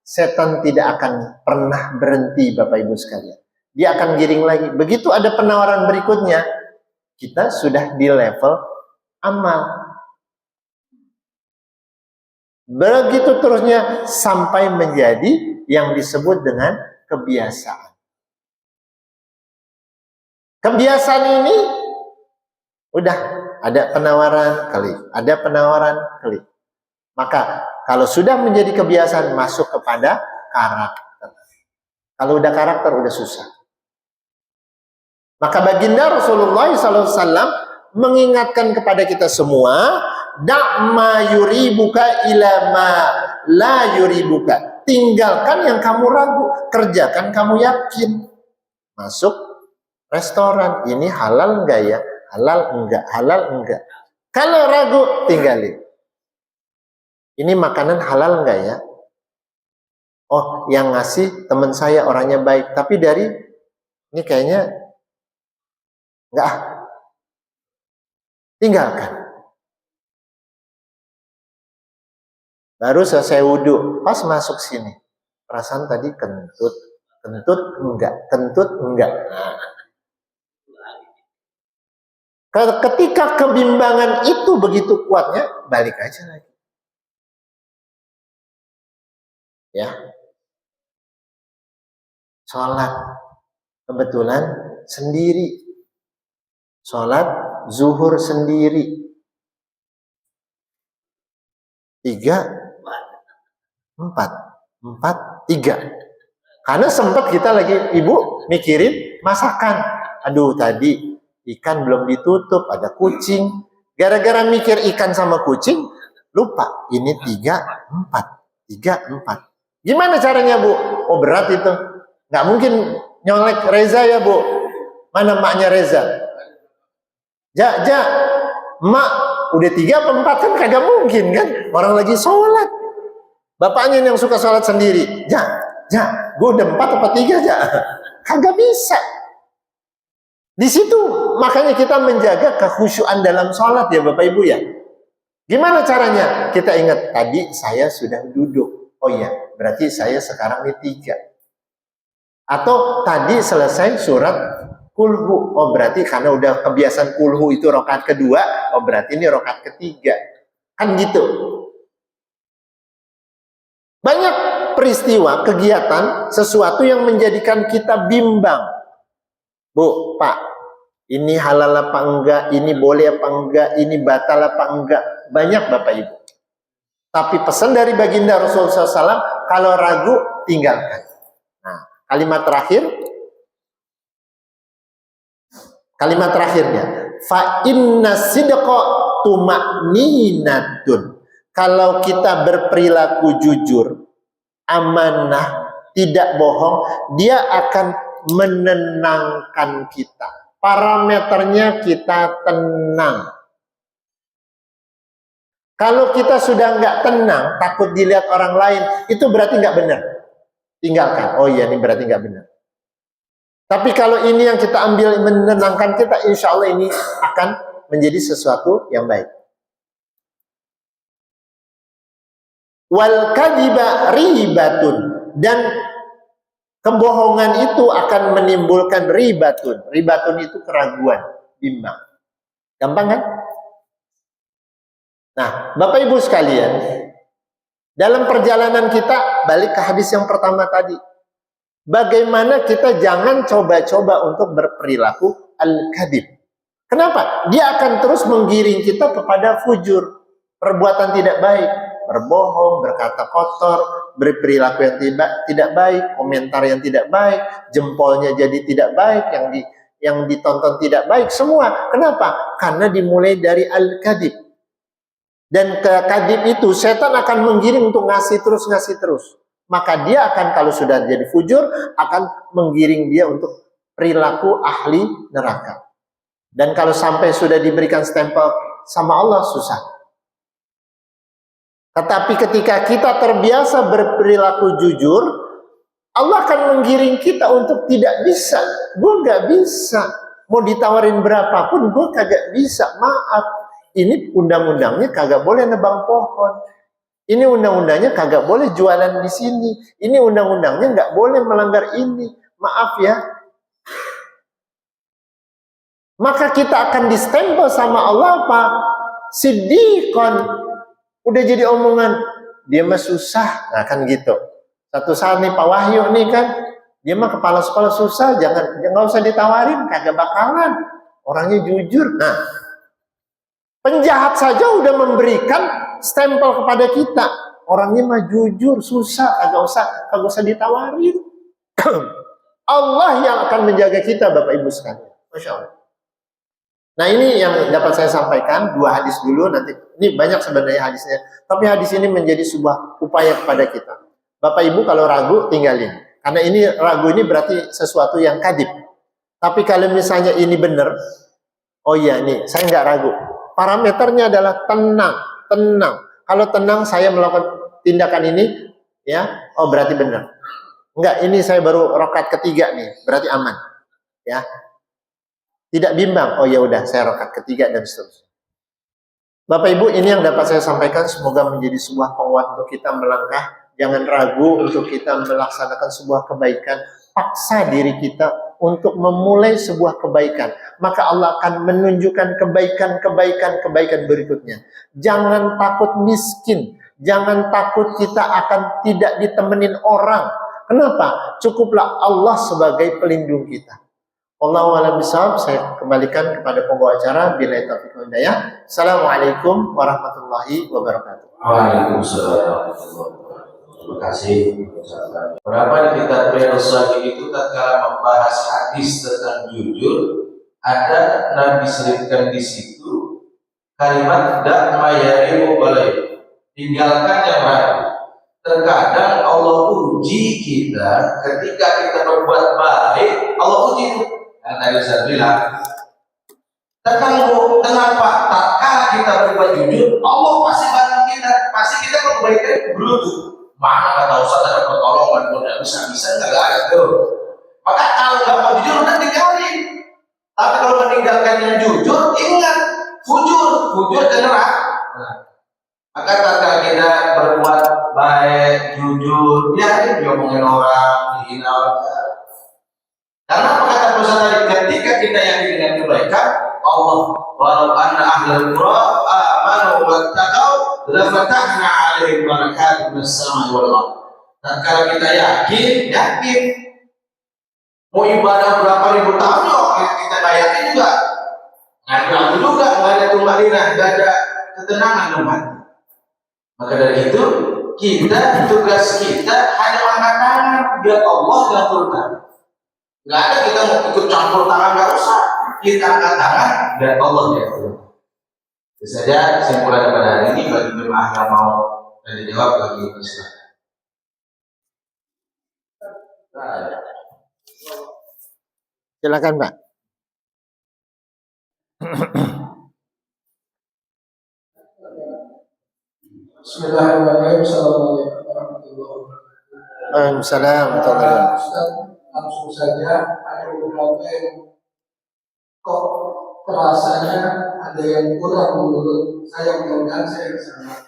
setan tidak akan pernah berhenti, Bapak Ibu sekalian. Dia akan giring lagi. Begitu ada penawaran berikutnya, kita sudah di level amal. Begitu terusnya sampai menjadi yang disebut dengan kebiasaan. Kebiasaan ini udah ada penawaran klik, ada penawaran klik. Maka kalau sudah menjadi kebiasaan masuk kepada karakter. Kalau udah karakter udah susah. Maka baginda Rasulullah SAW mengingatkan kepada kita semua, da'ma yuribuka ila ma la yuribuka. Tinggalkan yang kamu ragu, kerjakan kamu yakin. Masuk restoran, ini halal enggak ya? Halal enggak? Halal enggak? Kalau ragu, tinggalin. Ini makanan halal enggak ya? Oh, yang ngasih teman saya orangnya baik, tapi dari ini kayaknya enggak. Tinggalkan. Baru selesai wudhu, pas masuk sini, perasaan tadi kentut enggak, kentut enggak. Ketika kebimbangan itu begitu kuatnya, balik aja lagi. Ya, sholat kebetulan sendiri, sholat zuhur sendiri, 3, 4, 3. Karena sempat kita lagi, ibu mikirin masakan. Aduh tadi ikan belum ditutup, ada kucing. Gara-gara mikir ikan sama kucing, lupa. Ini 3, 4. Gimana caranya Bu? Oh berat itu. Nggak mungkin nyolek Reza ya Bu. Mana maknya Reza? Mak udah 3 apa 4 kan kagak mungkin kan? Orang lagi sholat. Bapaknya yang suka sholat sendiri. Gue udah 4 apa 3 kagak bisa. Di situ makanya kita menjaga kekhusyuan dalam sholat ya Bapak Ibu ya. Gimana caranya? Kita ingat tadi saya sudah duduk. Oh iya, berarti saya sekarang ini 3. Atau tadi selesai surat kulhu. Oh berarti karena udah kebiasaan kulhu itu rakaat kedua. Oh berarti ini rakaat ketiga. Kan gitu. Banyak peristiwa, kegiatan, sesuatu yang menjadikan kita bimbang. Bu, Pak, ini halal apa enggak, ini boleh apa enggak, ini batal apa enggak. Banyak Bapak Ibu. Tapi pesan dari baginda Rasulullah SAW, kalau ragu, tinggalkan. Nah, kalimat terakhirnya, fa inna sidqa tuma'ninatun. Kalau kita berperilaku jujur, amanah, tidak bohong, dia akan menenangkan kita. Parameternya kita tenang. Kalau kita sudah nggak tenang, takut dilihat orang lain, itu berarti nggak benar. Tinggalkan. Oh iya, ini berarti nggak benar. Tapi kalau ini yang kita ambil menenangkan kita, insya Allah ini akan menjadi sesuatu yang baik. Wal kadhiba ribatun, dan kebohongan itu akan menimbulkan ribatun. Ribatun itu keraguan, bimbang. Gampang kan? Nah, Bapak Ibu sekalian, dalam perjalanan kita balik ke hadis yang pertama tadi. Bagaimana kita jangan coba-coba untuk berperilaku al-kadhib. Kenapa? Dia akan terus menggiring kita kepada fujur, perbuatan tidak baik, berbohong, berkata kotor, berperilaku yang tidak baik, komentar yang tidak baik, jempolnya jadi tidak baik, yang ditonton tidak baik, semua. Kenapa? Karena dimulai dari al-kadhib. Dan ke kadhib itu setan akan menggiring untuk ngasih terus. Maka dia akan, kalau sudah jadi fujur, akan menggiring dia untuk perilaku ahli neraka. Dan kalau sampai sudah diberikan stempel sama Allah, susah. Tetapi ketika kita terbiasa berperilaku jujur, Allah akan menggiring kita untuk tidak bisa. Gue gak bisa. Mau ditawarin berapapun, gue kagak bisa. Maaf. Ini undang-undangnya kagak boleh nebang pohon. Ini undang-undangnya kagak boleh jualan di sini. Ini undang-undangnya nggak boleh melanggar ini. Maaf ya. Maka kita akan distempel sama Allah apa? Siddiqon. Udah jadi omongan. Dia mah susah. Nah kan gitu. Satu saat nih Pak Wahyu nih kan. Dia mah kepala sekolah susah. Jangan usah ditawarin. Kagak bakalan. Orangnya jujur. Nah. Penjahat saja udah memberikan stempel kepada kita. Orangnya mah jujur, susah, kagak usah ditawarin. Allah yang akan menjaga kita, Bapak Ibu sekalian. Masya Allah. Nah ini yang dapat saya sampaikan, 2 hadis dulu, nanti ini banyak sebenarnya hadisnya. Tapi hadis ini menjadi sebuah upaya kepada kita. Bapak Ibu kalau ragu, tinggalin. Karena ini ragu ini berarti sesuatu yang kadhib. Tapi kalau misalnya ini benar, oh iya nih, saya nggak ragu. Parameternya adalah tenang. Kalau tenang saya melakukan tindakan ini, ya, oh berarti benar. Enggak, ini saya baru rakaat ketiga nih, berarti aman, ya. Tidak bimbang, oh ya udah, saya rakaat ketiga dan seterusnya. Bapak Ibu, ini yang dapat saya sampaikan. Semoga menjadi sebuah penguat untuk kita melangkah. Jangan ragu untuk kita melaksanakan sebuah kebaikan. Paksa diri kita untuk memulai sebuah kebaikan. Maka Allah akan menunjukkan kebaikan berikutnya. Jangan takut miskin. Jangan takut kita akan tidak ditemenin orang. Kenapa? Cukuplah Allah sebagai pelindung kita. Wallahu a'lam bishawab. Saya kembalikan kepada pembawa acara. Billahi taufiq wal hidayah. Assalamualaikum warahmatullahi wabarakatuh. Waalaikumsalam warahmatullahi wabarakatuh. Terima kasih. Berapa di kitab Riyadhus Shalihin itu tatkala membahas hadis tentang jujur, ada Nabi selipkan di situ kalimat dak mayarimu balai, tinggalkan yang ragu. Terkadang Allah uji kita ketika kita berbuat baik, Allah uji itu. Yang tadi saya bilang, kenapa tatkala kita berbuat jujur, Allah pasti bantu kita, pasti kita kebaikan beruntung. Mana kata Ustaz ada pertolongan, tidak bisa nggak ada tuh. Maka kalau nggak mau jujur udah tinggalin. Tapi kalau meninggalkan yang jujur, ingat fujur dan neraka. Maka tatkala kita berbuat baik, jujur, ya diomongin orang, dihina orang. Karena apa kata Ustaz tadi, ketika kita yakin dengan kebaikan, Allah walau anna ahlul qura amanu wattaqau la fatahna 'alaihim barakatin minas sama'i wal ardh. Dan kalau kita yakin mau ibadah berapa ribu tahun kita yakin juga nggak juga nggak ada tumaninah, nggak ada ketenangan tempat. Maka dari itu tugas kita hanya angkat tangan biar Allah yang turun tangan. Nggak ada kita mau ikut campur tangan, nggak usah. Kita angkat tangan dan Allah yang turun. Itu saja kesimpulan pada hari ini. Bagi jemaah yang mau dijawab, bagi silakan. Silakan Pak. Bismillahirrahmanirrahim. Assalamualaikum warahmatullahi wabarakatuh. Waalaikumsalam warahmatullahi wabarakatuh. Ustaz, langsung saja ada yang kok terasanya ada yang kurang menurut saya, mudah-mudahan saya salah.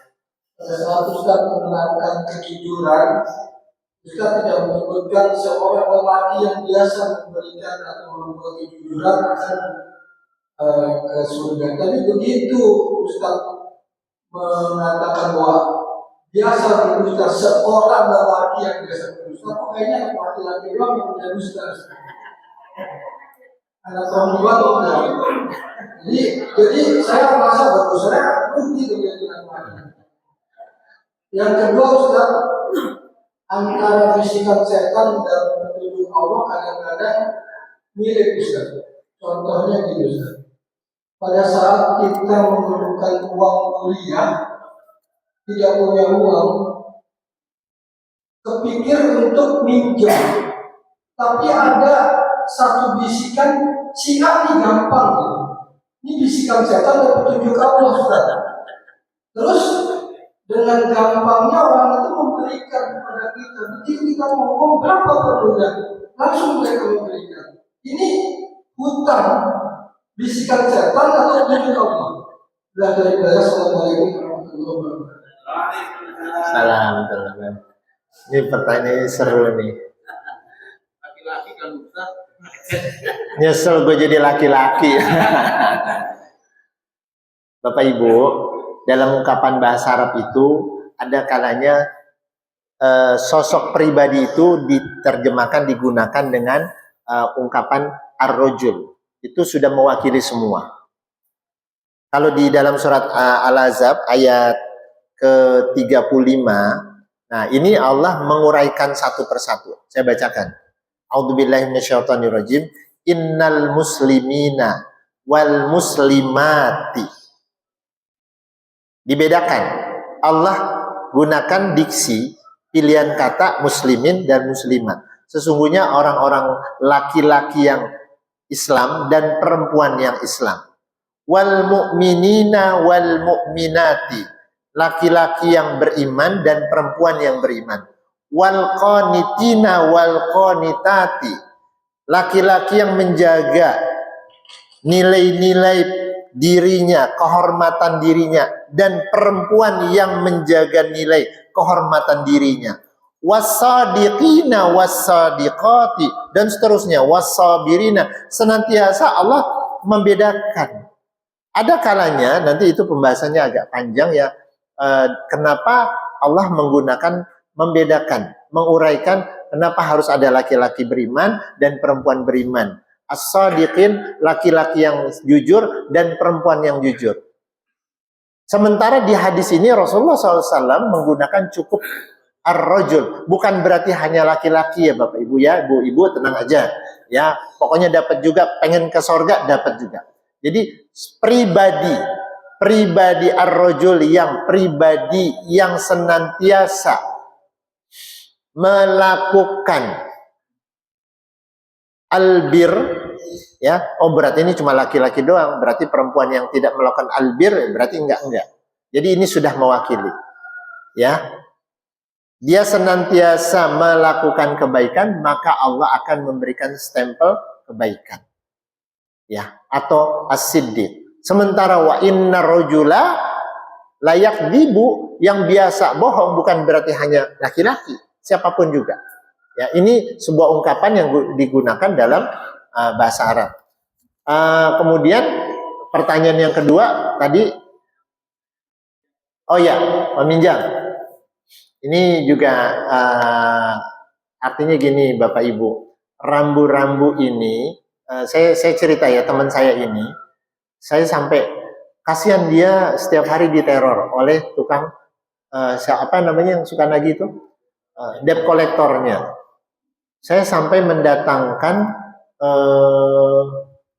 Pada saat Ustaz menerangkan kejujuran, Ustaz tidak menyebutkan seorang lelaki yang biasa memberikan atau membuat kejujuran akan ke surga. Tapi begitu Ustaz mengatakan bahwa biasa berdusta, seorang lelaki yang biasa berdusta, kok kayaknya laki-laki doang yang punya dusta. Anak perempuan enggak. Jadi saya merasa bahwa saya rugi dengan laki. Yang kedua Ustaz, antara bisikan setan dan petunjuk Allah kadang-kadang mirip Ustaz. Contohnya gini Ustaz, pada saat kita memerlukan uang kuliah, tidak punya uang, kepikir untuk minjam, tapi ada satu bisikan, si A ini gampang gitu. Ini bisikan setan dan petunjuk Allah Ustaz. Terus dengan gampangnya orang itu memberikan kepada kita. Begitu kita ngomong berapa perlunya, langsung mereka memberikan. Ini hutang, bisikan setan atau petunjuk Allah. Dan dari saya, Assalamualaikum warahmatullahi wabarakatuh. Salam. Ini pertanyaan seru nih. Laki-laki kan Ustaz. Nyesel gue jadi laki-laki. Bapak Ibu, dalam ungkapan bahasa Arab itu ada kalanya sosok pribadi itu diterjemahkan, digunakan dengan ungkapan ar-rajul. Itu sudah mewakili semua. Kalau di dalam surat Al-Ahzab ayat ke-35, nah ini Allah menguraikan satu persatu. Saya bacakan. A'udzubillahi minasyaitonirrajim. Innal muslimina wal muslimati. Dibedakan. Allah gunakan diksi pilihan kata muslimin dan muslimat. Sesungguhnya orang-orang laki-laki yang Islam dan perempuan yang Islam. Wal mu'minina wal mu'minati. Laki-laki yang beriman dan perempuan yang beriman. Wal qanitina wal qanitati. Laki-laki yang menjaga nilai-nilai dirinya, kehormatan dirinya, dan perempuan yang menjaga nilai kehormatan dirinya. Wassadiqina wassadiqati, dan seterusnya. Wassabirina, senantiasa Allah membedakan. Ada kalanya, nanti itu pembahasannya agak panjang ya, kenapa Allah menggunakan membedakan, menguraikan kenapa harus ada laki-laki beriman dan perempuan beriman. As-sadiqin, laki-laki yang jujur dan perempuan yang jujur. Sementara di hadis ini Rasulullah SAW menggunakan cukup ar-rajul. Bukan berarti hanya laki-laki ya Bapak Ibu ya. Ibu tenang aja. Ya, pokoknya dapat juga, pengen ke sorga dapat juga. Jadi pribadi ar-rajul, yang pribadi yang senantiasa melakukan albir, ya. Oh berarti ini cuma laki-laki doang, berarti perempuan yang tidak melakukan albir berarti enggak. Jadi ini sudah mewakili, ya. Dia senantiasa melakukan kebaikan, maka Allah akan memberikan stempel kebaikan, ya, atau as-siddiq. Sementara wa inna rajula layak dibu, yang biasa bohong, bukan berarti hanya laki-laki, siapapun juga. Ya, ini sebuah ungkapan yang digunakan dalam bahasa Arab. Kemudian pertanyaan yang kedua tadi, oh ya, meminjam. Ini juga artinya gini Bapak Ibu, rambu-rambu ini, saya cerita ya, teman saya ini, saya sampai kasihan dia setiap hari diteror oleh tukang apa namanya yang suka nagih itu, debt kolektornya. Saya sampai mendatangkan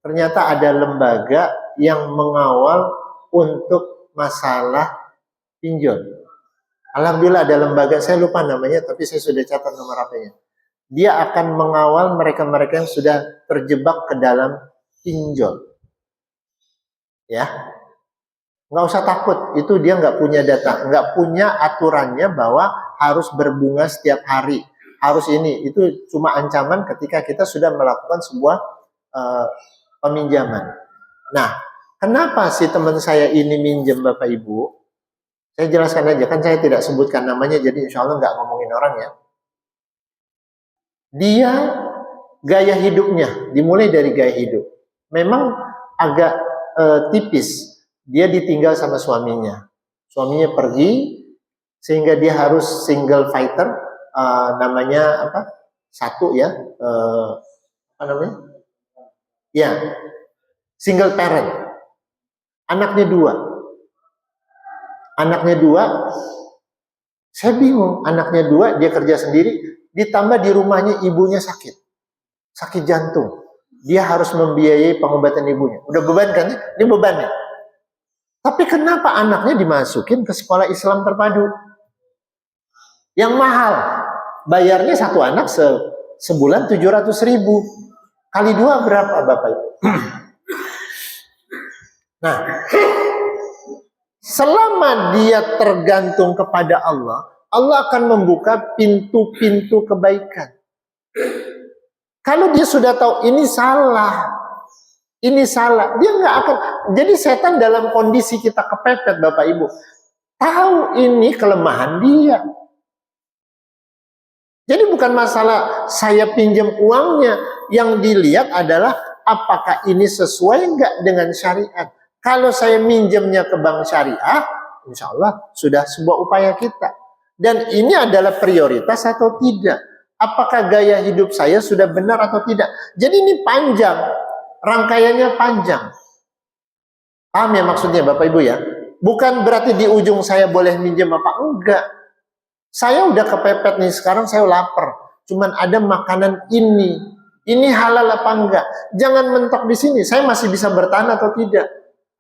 ternyata ada lembaga yang mengawal untuk masalah pinjol. Alhamdulillah ada lembaga, saya lupa namanya, tapi saya sudah catat nomor HP-nya. Dia akan mengawal mereka-mereka yang sudah terjebak ke dalam pinjol. Ya, nggak usah takut, itu dia nggak punya data, nggak punya aturannya bahwa harus berbunga setiap hari, harus ini, itu cuma ancaman ketika kita sudah melakukan sebuah peminjaman. Nah, kenapa si teman saya ini minjem Bapak Ibu? Saya jelaskan aja, kan saya tidak sebutkan namanya, jadi insya Allah nggak ngomongin orang ya. Dia gaya hidupnya, dimulai dari gaya hidup. Memang agak tipis. Dia ditinggal sama suaminya. Suaminya pergi, sehingga dia harus single fighter, namanya apa? Satu ya, apa namanya? Ya, single parent. Anaknya dua. Anaknya dua, saya bingung. Anaknya dua, dia kerja sendiri, ditambah di rumahnya ibunya sakit jantung. Dia harus membiayai pengobatan ibunya. Udah beban kan? Ini bebannya. Tapi kenapa anaknya dimasukin ke sekolah Islam terpadu? Yang mahal. Bayarnya satu anak sebulan 700.000. Kali dua berapa Bapak Ibu? Nah, selama dia tergantung kepada Allah, Allah akan membuka pintu-pintu kebaikan. Kalau dia sudah tahu ini salah, dia nggak akan. Jadi setan dalam kondisi kita kepepet, Bapak Ibu, tahu ini kelemahan dia. Jadi bukan masalah saya pinjam uangnya, yang dilihat adalah apakah ini sesuai nggak dengan syariat. Kalau saya minjemnya ke bank syariah, insya Allah sudah sebuah upaya kita. Dan ini adalah prioritas atau tidak. Apakah gaya hidup saya sudah benar atau tidak. Jadi ini panjang. Rangkaiannya panjang. Paham ya maksudnya Bapak Ibu ya? Bukan berarti di ujung saya boleh minjem apa enggak. Saya udah kepepet nih, sekarang saya lapar. Cuman ada makanan ini. Ini halal apa enggak? Jangan mentok di sini. Saya masih bisa bertahan atau tidak.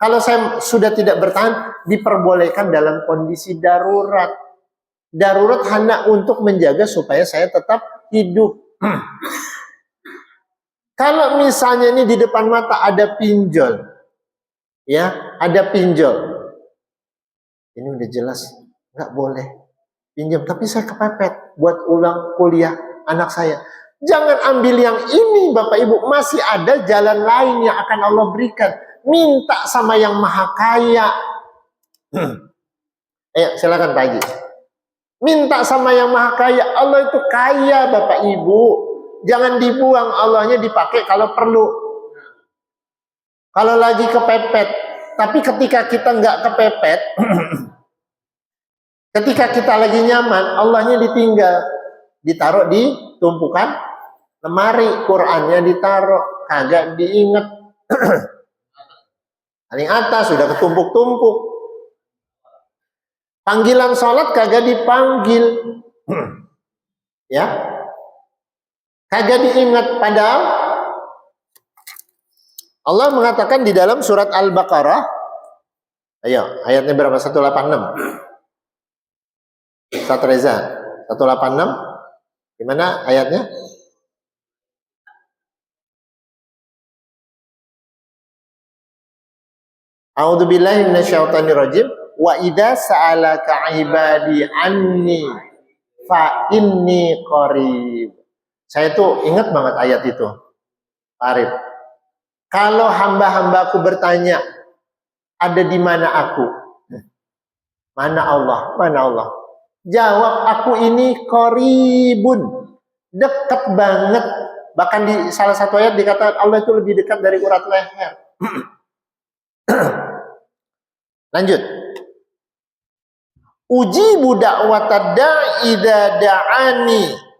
Kalau saya sudah tidak bertahan, diperbolehkan dalam kondisi darurat. Darurat hanya untuk menjaga supaya saya tetap hidup. Kalau misalnya ini di depan mata ada pinjol, ya, ada pinjol. Ini udah jelas nggak boleh pinjam, tapi saya kepepet buat ulang kuliah anak saya. Jangan ambil yang ini, Bapak Ibu. Masih ada jalan lain yang akan Allah berikan. Minta sama yang maha kaya. Ayo silakan Pak Haji. Minta sama yang maha kaya. Allah itu kaya Bapak Ibu. Jangan dibuang, Allahnya dipakai kalau perlu. Kalau lagi kepepet. Tapi ketika kita nggak kepepet, ketika kita lagi nyaman, Allahnya ditinggal. Ditaruh di tumpukan lemari, Qurannya ditaruh, kagak diinget. Paling atas sudah ketumpuk-tumpuk. Panggilan sholat kagak dipanggil. Ya. Kagak diingat, padahal Allah mengatakan di dalam surat Al-Baqarah. Ayo, ayatnya berapa? 186. Ustaz Reza, 186. Gimana ayatnya? A'udzubillahi minasyaitonirrajim. Wa idza sa'alaka 'ibadi anni fa inni qarib. Saya tuh ingat banget ayat itu. Arif. Kalau hamba-hambaku bertanya, ada di mana aku? Mana Allah? Mana Allah? Jawab, aku ini qaribun. Dekat banget. Bahkan di salah satu ayat dikatakan Allah itu lebih dekat dari urat leher. Lanjut. Ujibu da'watad da'i idza da'ani.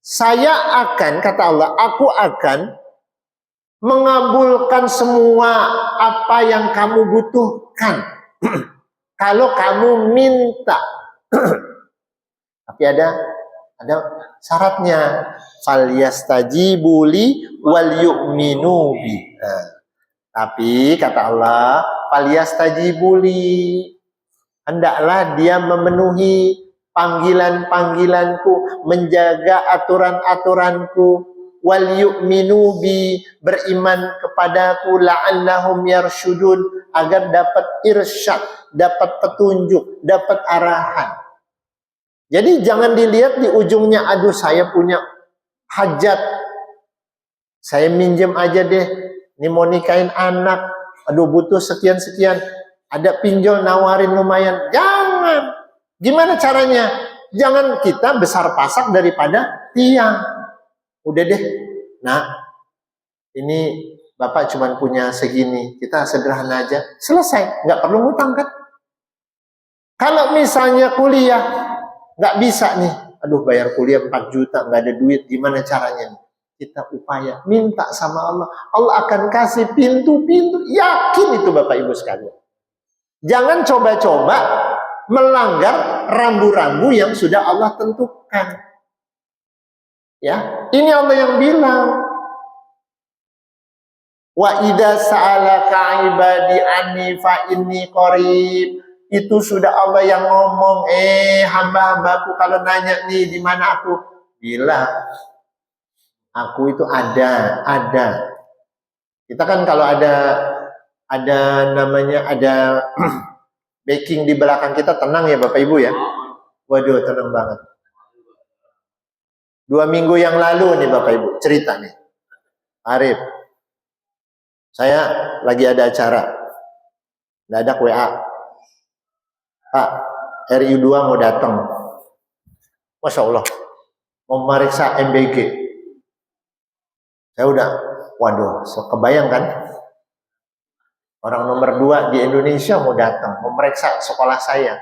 Saya akan, kata Allah, aku akan mengabulkan semua apa yang kamu butuhkan. Kalau kamu minta. Tapi ada syaratnya. Falyastajibu li wal yu'minu bi. Tapi kata Allah, falyastajibu li, hendaklah dia memenuhi panggilan-panggilanku, menjaga aturan-aturanku, wal yu'minu bi, beriman kepadaku, la'allahum yarsyudun, agar dapat irsyad, dapat petunjuk, dapat arahan. Jadi jangan dilihat di ujungnya, aduh saya punya hajat, Saya minjem aja deh, ini mau nikahin anak, aduh butuh sekian-sekian, ada pinjol nawarin lumayan. Jangan. Gimana caranya? Jangan kita besar pasak daripada tiang. Udah deh, nah ini Bapak cuma punya segini, kita sederhana aja, selesai, nggak perlu ngutang kan? Kalau misalnya kuliah, nggak bisa nih, aduh bayar kuliah 4 juta, nggak ada duit, gimana caranya nih? Kita upaya, minta sama Allah. Allah akan kasih pintu-pintu. Yakin itu Bapak Ibu sekalian. Jangan coba-coba melanggar rambu-rambu yang sudah Allah tentukan. Ya, ini Allah yang bilang. Wa idza sa'alaka ibadi anni fa inni qarib. Itu sudah Allah yang ngomong, hamba-hambaku kalau nanya nih di mana aku, bilang aku itu ada. Kita kan kalau ada namanya ada backing di belakang kita, tenang ya Bapak Ibu ya. Waduh, tenang banget. 2 minggu yang lalu nih Bapak Ibu, cerita nih. Arif, saya lagi ada acara. Dadak WA. Pak, RI2 mau datang. Masya Allah. Mau meriksa MBG. Saya udah, waduh, kebayang kan? Orang nomor 2 di Indonesia mau datang, memeriksa sekolah saya.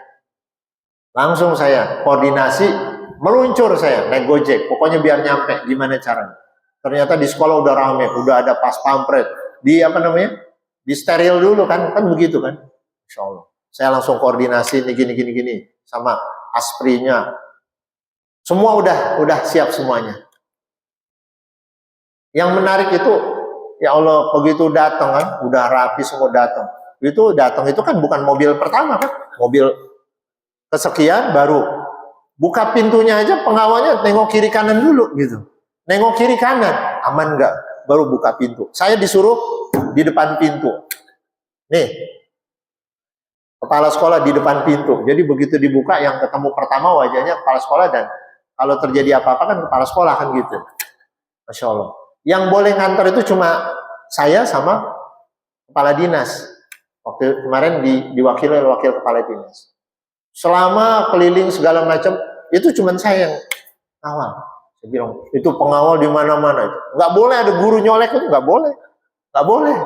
Langsung saya koordinasi, meluncur saya, naik Gojek. Pokoknya biar nyampe, gimana caranya. Ternyata di sekolah udah rame, udah ada pas pampret. Di di steril dulu kan begitu kan. Insya Allah. Saya langsung koordinasi nih gini, sama asprinya. Semua udah siap semuanya. Yang menarik itu, ya Allah, begitu datang kan, udah rapi semua datang. Itu datang itu kan bukan mobil pertama kan, mobil kesekian baru buka pintunya aja pengawalnya nengok kiri kanan dulu gitu. Nengok kiri kanan, aman nggak? Baru buka pintu. Saya disuruh di depan pintu. Nih, kepala sekolah di depan pintu. Jadi begitu dibuka, yang ketemu pertama wajahnya kepala sekolah, dan kalau terjadi apa-apa kan kepala sekolah kan gitu. Masya Allah. Yang boleh ngantor itu cuma saya sama kepala dinas. Waktu kemarin diwakili oleh wakil kepala dinas. Selama keliling segala macam, itu cuma saya yang awal. Saya bilang, itu pengawal di mana-mana. Nggak boleh ada guru nyolek itu, nggak boleh. Nggak boleh.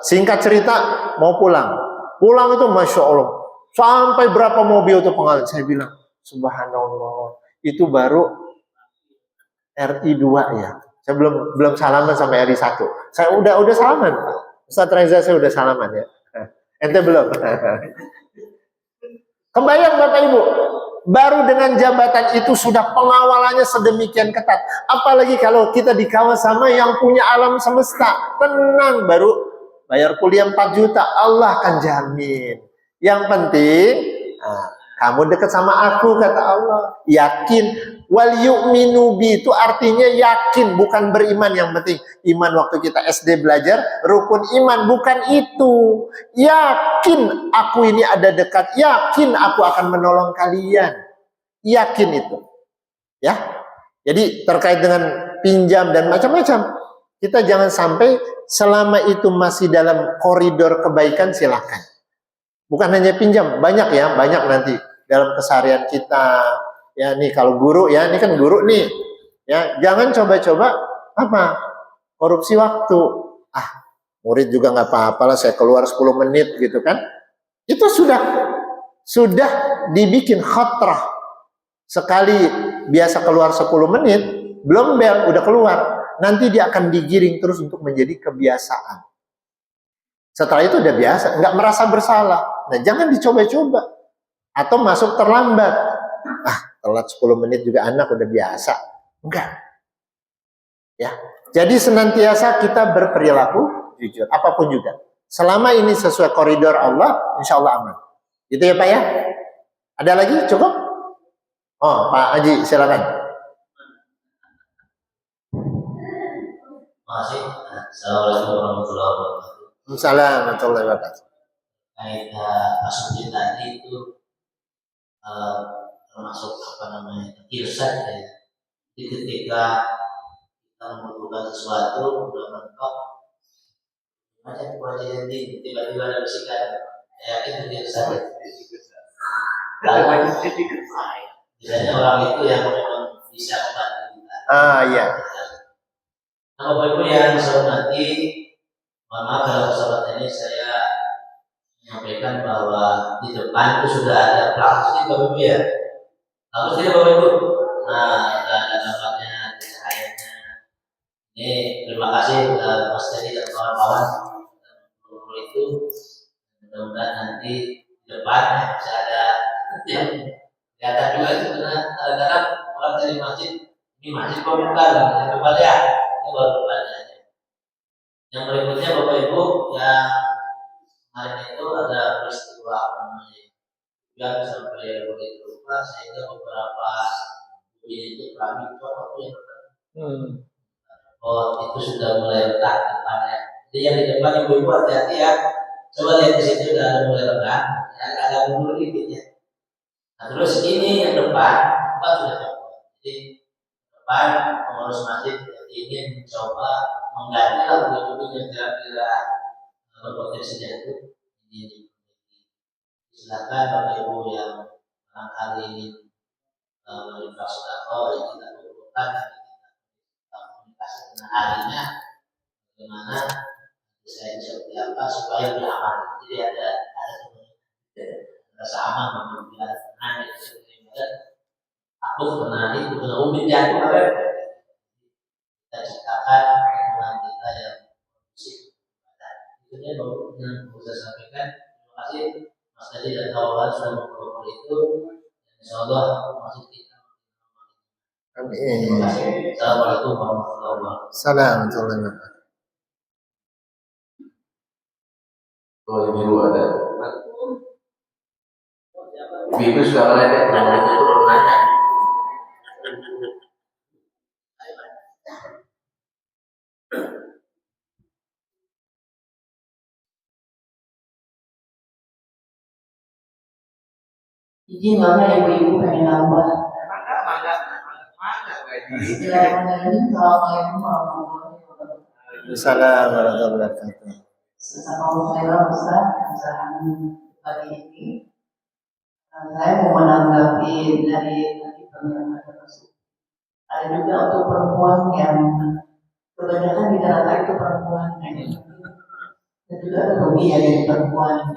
Singkat cerita, mau pulang. Pulang itu Masya Allah. Sampai berapa mobil itu pengawal. Saya bilang, subhanallah. Itu baru RI2 ya. Saya belum salaman sama RI1. Saya udah salaman. Ustaz Reza saya udah salaman ya. Ente belum. Kebayang Bapak Ibu, baru dengan jabatan itu sudah pengawalannya sedemikian ketat. Apalagi kalau kita dikawal sama yang punya alam semesta. Tenang, baru bayar kuliah 4 juta, Allah akan jamin. Yang penting, kamu dekat sama aku, kata Allah. Yakin. Wal yu'minu bi itu artinya yakin, bukan beriman. Yang penting iman waktu kita SD belajar rukun iman, bukan itu. Yakin aku ini ada dekat, yakin aku akan menolong kalian. Yakin itu. Ya. Jadi terkait dengan pinjam dan macam-macam, kita jangan sampai selama itu masih dalam koridor kebaikan, silahkan. Bukan hanya pinjam, banyak ya, banyak nanti dalam keseharian kita. Ya nih kalau guru ya, ini kan guru nih. Ya, jangan coba-coba korupsi waktu. Murid juga nggak apa-apalah, saya keluar 10 menit gitu kan. Itu sudah dibikin khotrah. Sekali biasa keluar 10 menit, belum bel udah keluar. Nanti dia akan digiring terus untuk menjadi kebiasaan. Setelah itu udah biasa, nggak merasa bersalah. Nah, jangan dicoba-coba. Atau masuk terlambat. Telat 10 menit juga anak udah biasa. Enggak. Ya. Jadi senantiasa kita berperilaku jujur, apapun juga. Selama ini sesuai koridor Allah, insya Allah aman. Gitu ya Pak ya? Ada lagi? Cukup? Oh, Pak Haji, silakan. Makasih. Assalamualaikum warahmatullahi wabarakatuh. Assalamualaikum warahmatullahi wabarakatuh. Asumsi tadi itu termasuk irsyad ya. Jadi ketika membutuhkan sesuatu udah mentok macam kewajiban tiba-tiba ada bisikan yakin dia sadar. Lalu biasanya orang itu yang memang bisa membantu kita. Iya. Nah, Bapak Ibu yang saya hormati, mohon maaf dalam kesempatan ini saya menyampaikan bahwa di depan itu sudah ada plastik Bapak Ibu ya. Bagus tidak Bapak Ibu? Nah, ada gambarnya, ada cahayanya. Ini terima kasih Mas Teddy dan kawan-kawan itu. Mudah-mudahan nanti di depan bisa ada yang kelihatan juga itu karena kadang-kadang orang dari masjid ini masjid pembuka yang depan ya ini baru depannya aja. Yang berikutnya Bapak Ibu yang kemarin itu ada peristiwa apa namanya yang sampai begitu lupa sehingga beberapa itu kami itu yang itu sudah mulai retak depannya. Jadi yang di depan ibu-ibu hati-hati ya. Coba lihat di situ udah mulai retak, agak mundur dikit ya. Nah terus ini yang depan sudah copot. Jadi depan pengurus masjid ingin mencoba mengganti lagu yang kira-kira berpotensinya itu. Ini silakan Bapak Ibu yang barangkali ini menerima sedekah yang kita butuhkan kita komunikasi dengan ahlinya bagaimana saya seperti apa supaya lebih aman. Jadi ada rasa aman apabila tenang itu takut kena itu kena umbi jatuh apa kita ciptakan lingkungan kita yang kondusif. Itu dia yang bisa saya sampaikan. Terima kasih Mas Teddy dan kawan-kawan sudah memperoleh itu. Insyaallah masih kita. Amin. Terima kasih. Assalamualaikum warahmatullahi wabarakatuh. Assalamualaikum. Oh ibu ada. Ibu sudah meledek, namanya itu nanya. Izin Bapak Ibu-Ibu pengen nambah. Bismillahirrahmanirrahim. Assalamualaikum warahmatullahi wabarakatuh. Assalamualaikum warahmatullahi wabarakatuh. Sesama khairan Ustaz, acara pagi ini. Saya mau menanggapi dari penyampaian tersebut. Ada juga untuk perempuan yang kebanyakan di neraka itu perempuan, dan juga ada hobi ya dari perempuan.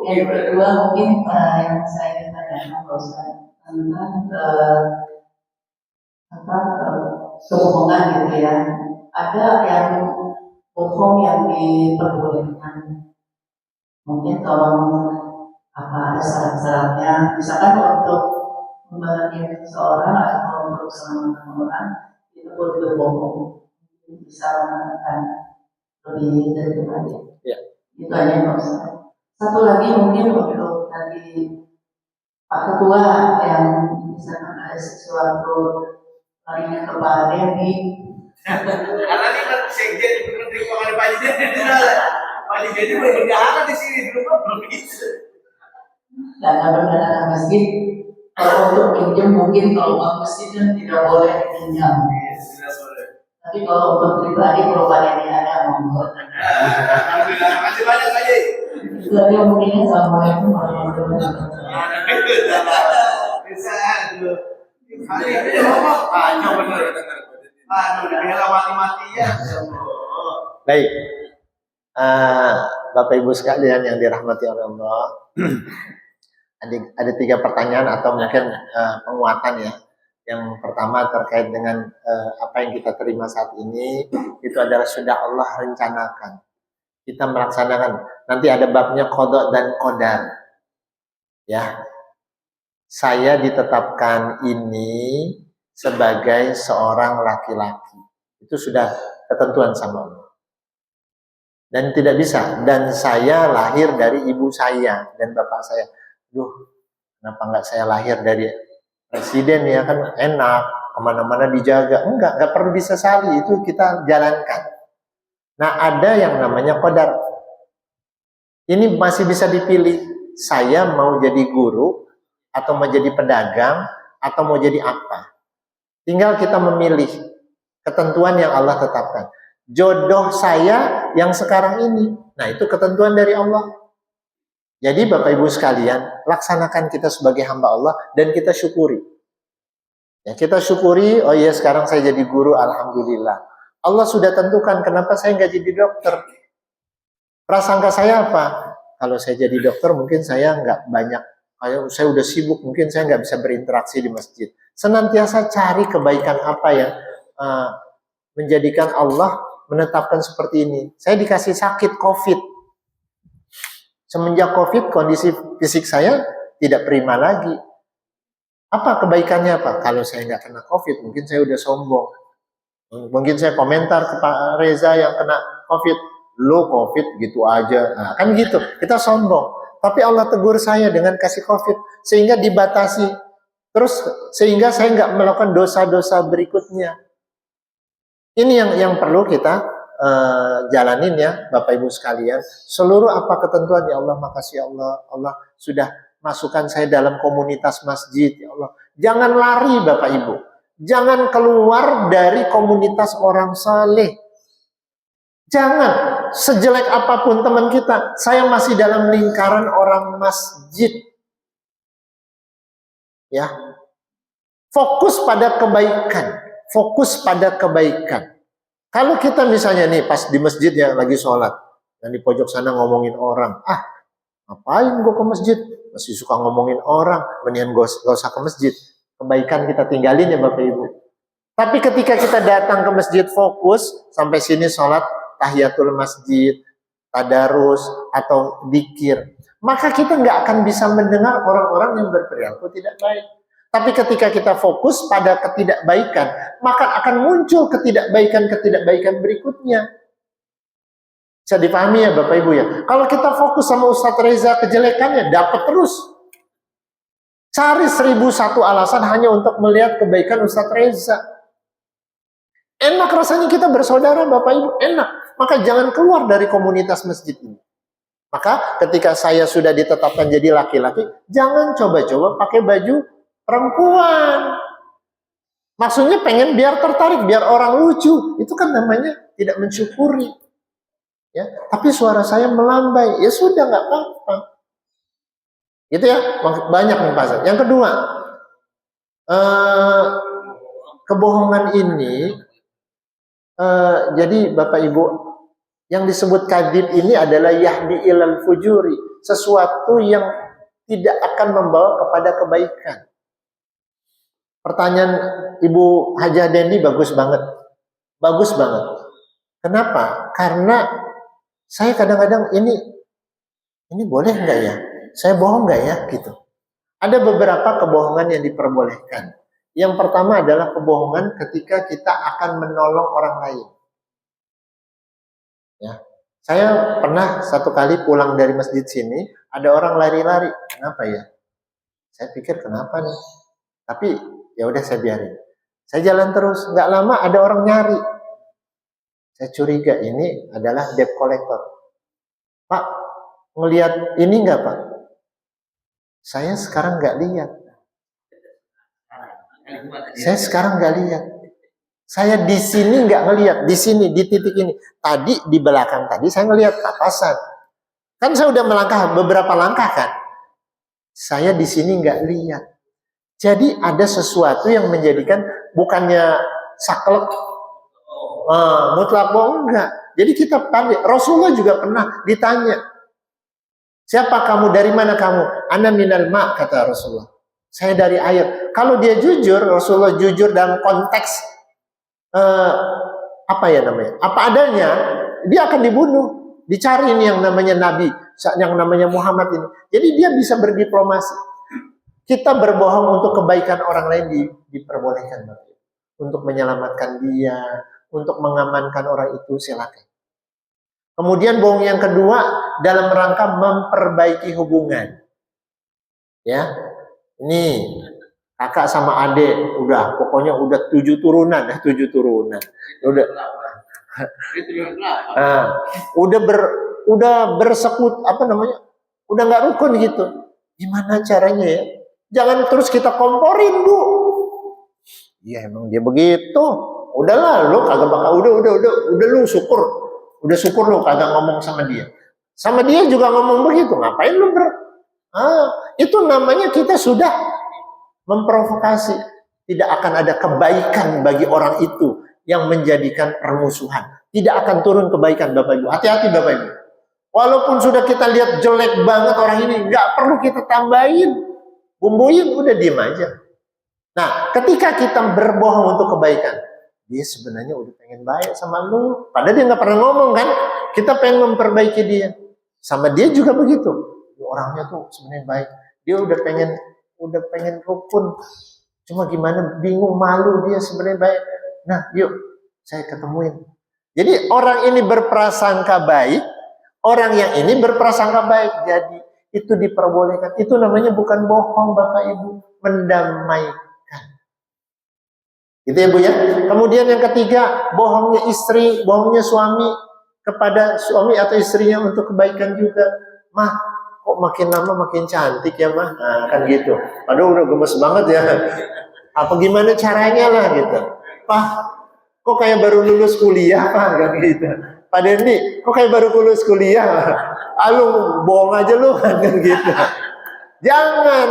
Yang kedua mungkin yang saya ingin tanyakan Ustaz tentang kebohongan gitu ya. Ada yang bohong yang diperbolehkan. Mungkin tolong ada syarat-syaratnya. Misalkan untuk membahagiakan seseorang atau untuk keselamatan orang itu boleh berbohong. Bisa mengatakan lebih dari tadi. Ya. Itu aja Pak Ustaz. Satu lagi mungkin untuk tadi Pak Ketua yang misalkan ada sesuatu lainnya ke Pak Dewi. Karena ini kan sekjen menteri keuangan Pak Jadi berbeda di sini belum bisa. Dana berdana masjid kalau untuk pinjam mungkin kalau uang masjid kan tidak boleh dipinjam. Tapi kalau untuk pribadi kalau Pak Dewi ada monggo. Alhamdulillah, makasih banyak Pak Ji. Itu aja mungkin. Assalamualaikum warahmatullahi wabarakatuh. Bisa dulu. Hari ini ngomong, coba bener. Aduh, udah bela mati-matian. Baik. Bapak Ibu sekalian yang dirahmati oleh Allah. Ada 3 pertanyaan atau mungkin penguatan ya. Yang pertama terkait dengan apa yang kita terima saat ini itu adalah sudah Allah rencanakan. Kita melaksanakan. Nanti ada babnya qada dan qadar. Ya. Saya ditetapkan ini sebagai seorang laki-laki. Itu sudah ketentuan sama Allah. Dan tidak bisa. Dan saya lahir dari ibu saya dan bapak saya. Kenapa enggak saya lahir dari presiden ya kan enak, kemana-mana dijaga. Enggak perlu disesali, itu kita jalankan. Nah ada yang namanya qadar. Ini masih bisa dipilih. Saya mau jadi guru, atau mau jadi pedagang, atau mau jadi apa. Tinggal kita memilih ketentuan yang Allah tetapkan. Jodoh saya yang sekarang ini. Nah, itu ketentuan dari Allah. Jadi Bapak Ibu sekalian, laksanakan kita sebagai hamba Allah dan kita syukuri. Ya, kita syukuri, oh iya sekarang saya jadi guru, alhamdulillah. Allah sudah tentukan kenapa saya nggak jadi dokter. Prasangka saya apa? Kalau saya jadi dokter mungkin saya nggak banyak, kayak saya udah sibuk, mungkin saya nggak bisa berinteraksi di masjid. Senantiasa cari kebaikan apa yang menjadikan Allah menetapkan seperti ini. Saya dikasih sakit COVID. Semenjak COVID, kondisi fisik saya tidak prima lagi. Apa kebaikannya apa? Kalau saya nggak kena COVID, mungkin saya udah sombong. Mungkin saya komentar ke Pak Reza yang kena COVID. Lo COVID gitu aja. Nah, kan gitu. Kita sombong. Tapi Allah tegur saya dengan kasih COVID. Sehingga dibatasi. Terus sehingga saya nggak melakukan dosa-dosa berikutnya. Ini yang perlu kita jalanin ya Bapak Ibu sekalian. Seluruh apa ketentuan ya Allah, makasih Allah. Allah sudah masukkan saya dalam komunitas masjid ya Allah. Jangan lari Bapak Ibu. Jangan keluar dari komunitas orang saleh. Jangan. Sejelek apapun teman kita, saya masih dalam lingkaran orang masjid. Ya. Fokus pada kebaikan. Fokus pada kebaikan. Kalau kita misalnya nih pas di masjid ya lagi sholat, dan di pojok sana ngomongin orang, ngapain gue ke masjid? Masih suka ngomongin orang, mendingan gak usah ke masjid. Kebaikan kita tinggalin ya Bapak Ibu. Tapi ketika kita datang ke masjid fokus, sampai sini sholat, tahiyatul masjid, tadarus, atau dzikir, maka kita nggak akan bisa mendengar orang-orang yang berperilaku tidak baik. Tapi ketika kita fokus pada ketidakbaikan, maka akan muncul ketidakbaikan berikutnya. Bisa dipahami ya Bapak Ibu ya. Kalau kita fokus sama Ustadz Reza kejelekannya, dapat terus. Cari 1001 alasan hanya untuk melihat kebaikan Ustadz Reza. Enak rasanya kita bersaudara Bapak Ibu, enak. Maka jangan keluar dari komunitas masjid ini. Maka ketika saya sudah ditetapkan jadi laki-laki, jangan coba-coba pakai baju perempuan. Maksudnya pengen biar tertarik, biar orang lucu. Itu kan namanya tidak mensyukuri. Ya, tapi suara saya melambai. Ya sudah, nggak apa-apa. Gitu ya, banyak nih Pak. Yang kedua, kebohongan ini, jadi Bapak Ibu, yang disebut kadhib ini adalah yahdi ilal fujuri. Sesuatu yang tidak akan membawa kepada kebaikan. Pertanyaan Ibu Hajah Dendi bagus banget. Bagus banget. Kenapa? Karena saya kadang-kadang ini boleh nggak ya? Saya bohong nggak ya? Gitu. Ada beberapa kebohongan yang diperbolehkan. Yang pertama adalah kebohongan ketika kita akan menolong orang lain. Ya. Saya pernah satu kali pulang dari masjid sini, ada orang lari-lari. Kenapa ya? Saya pikir kenapa nih? Tapi ya udah saya biarin. Saya jalan terus, nggak lama ada orang nyari. Saya curiga ini adalah debt collector. Pak, ngelihat ini nggak Pak? Saya sekarang nggak lihat. Saya sekarang nggak lihat. Saya di sini nggak ngelihat, di sini di titik ini. Tadi di belakang tadi saya ngelihat atasan. Kan saya udah melangkah beberapa langkah kan. Saya di sini nggak lihat. Jadi ada sesuatu yang menjadikan bukannya saklek, mutlak bohong enggak. Jadi kita pandai. Rasulullah juga pernah ditanya, siapa kamu, dari mana kamu? Ana minal ma, kata Rasulullah. Saya dari air. Kalau dia jujur, Rasulullah jujur dalam konteks apa ya namanya? Apa adanya, dia akan dibunuh. Dicari ini yang namanya Nabi, yang namanya Muhammad ini. Jadi dia bisa berdiplomasi. Kita berbohong untuk kebaikan orang lain diperbolehkan. Untuk menyelamatkan dia, untuk mengamankan orang itu silakan. Kemudian bohong yang kedua dalam rangka memperbaiki hubungan. Ya, ini kakak sama adik pokoknya udah 7 turunan, udah bersekut udah nggak rukun gitu. Gimana caranya ya? Jangan terus kita komporin Bu. Iya emang dia begitu. Udahlah lu kagak bakal udah lu syukur. Udah syukur lu kagak ngomong sama dia. Sama dia juga ngomong begitu. Ngapain lu itu namanya kita sudah memprovokasi. Tidak akan ada kebaikan bagi orang itu yang menjadikan permusuhan. Tidak akan turun kebaikan Bapak Ibu. Hati-hati Bapak Ibu. Walaupun sudah kita lihat jelek banget orang ini, nggak perlu kita tambahin, bumbuin, udah diem aja. Nah, ketika kita berbohong untuk kebaikan, dia sebenarnya udah pengen baik sama lu. Padahal dia nggak pernah ngomong kan, kita pengen memperbaiki dia. Sama dia juga begitu. Orangnya tuh sebenarnya baik. Dia udah pengen rukun. Cuma gimana, bingung, malu dia sebenarnya baik. Nah, yuk saya ketemuin. Jadi orang ini berprasangka baik, orang yang ini berprasangka baik. Jadi itu diperbolehkan. Itu namanya bukan bohong Bapak Ibu, mendamaikan. Gitu ya Bu ya. Kemudian yang ketiga, bohongnya istri, bohongnya suami kepada suami atau istrinya untuk kebaikan juga. Mah, kok makin lama makin cantik ya mah? Nah, kan gitu. Aduh udah gemes banget ya. Apa gimana caranya lah gitu. Pak, kok kayak baru lulus kuliah Pak? Kan gitu. Pak Dendi, kok kayak baru lulus kuliah? Lu bohong aja lu kan gitu. Jangan.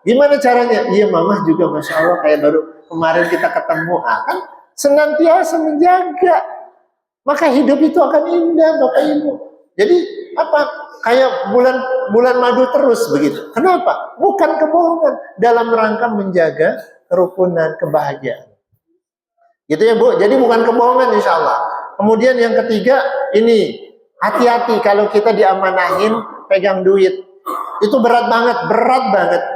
Gimana caranya? Iya mamah juga Masya Allah kayak baru kemarin kita ketemu. Kan senantiasa menjaga. Maka hidup itu akan indah Bapak Ibu. Jadi apa? Kayak bulan madu terus begitu. Kenapa? Bukan kebohongan. Dalam rangka menjaga kerukunan, kebahagiaan. Gitu ya Bu. Jadi bukan kebohongan insya Allah. Kemudian yang ketiga ini, hati-hati kalau kita diamanahin pegang duit. Itu berat banget.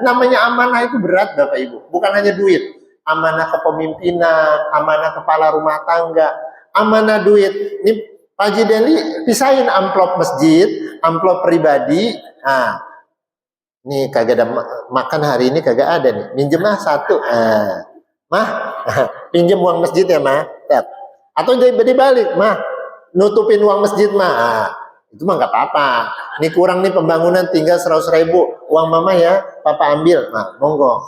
Namanya amanah itu berat Bapak Ibu. Bukan hanya duit. Amanah kepemimpinan, amanah kepala rumah tangga, amanah duit. Ini Pak Haji Dendi pisahin amplop masjid, amplop pribadi. Nah, nih kagak ada makan hari ini kagak ada nih. Minjem mah satu. Mah, pinjem uang masjid ya mah. Atau dibalik, mah nutupin uang masjid mah. Itu mah nggak apa-apa. Ini kurang nih pembangunan tinggal 100.000. Uang mama ya, papa ambil. Nah, monggo.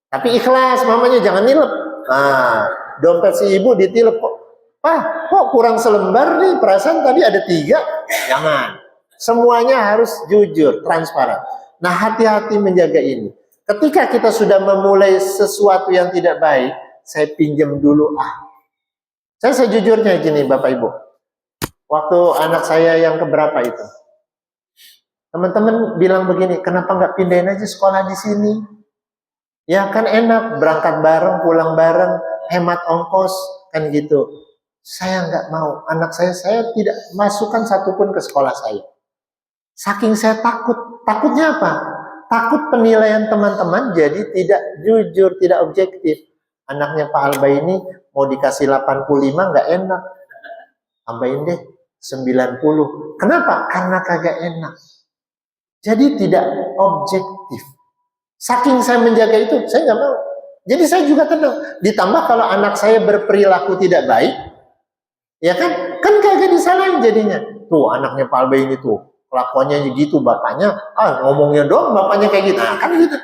Tapi ikhlas, mamanya jangan nilep. Nah, dompet si ibu ditilep kok. Pak, kok kurang selembar nih? Perasaan tadi ada 3. Jangan. Semuanya harus jujur, transparan. Nah, hati-hati menjaga ini. Ketika kita sudah memulai sesuatu yang tidak baik, saya pinjam dulu. Saya sejujurnya gini Bapak Ibu. Waktu anak saya yang keberapa itu, teman-teman bilang begini, kenapa nggak pindahin aja sekolah di sini? Ya kan enak, berangkat bareng, pulang bareng, hemat ongkos, kan gitu. Saya nggak mau, anak saya tidak masukkan satupun ke sekolah saya. Saking saya takutnya apa? Takut penilaian teman-teman jadi tidak jujur, tidak objektif. Anaknya Pak Alba ini mau dikasih 85 nggak enak. Tambahin deh 90. Kenapa? Karena kagak enak. Jadi tidak objektif. Saking saya menjaga itu, saya nggak mau. Jadi saya juga tenang. Ditambah kalau anak saya berperilaku tidak baik, ya kan kagak disalahin jadinya. Tuh anaknya Pak Alba ini tuh kelakuannya gitu, bapaknya ngomongnya doang bapaknya kayak gitu. Nah, kan gitu.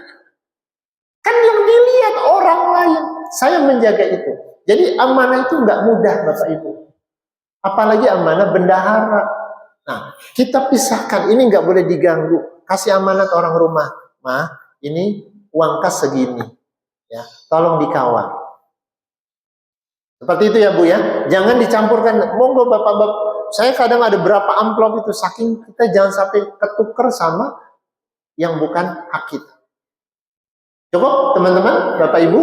Kan yang dilihat orang lain. Saya menjaga itu. Jadi amanah itu nggak mudah Bapak Ibu. Apalagi amanah bendahara. Nah, kita pisahkan. Ini nggak boleh diganggu. Kasih amanat orang rumah. Mah, ini uang kas segini. Ya, tolong dikawal. Seperti itu ya Bu ya. Jangan dicampurkan. Monggo Bapak-bapak. Saya kadang ada berapa amplop itu. Saking kita jangan sampai ketuker sama yang bukan hak kita. Cukup teman-teman, Bapak Ibu.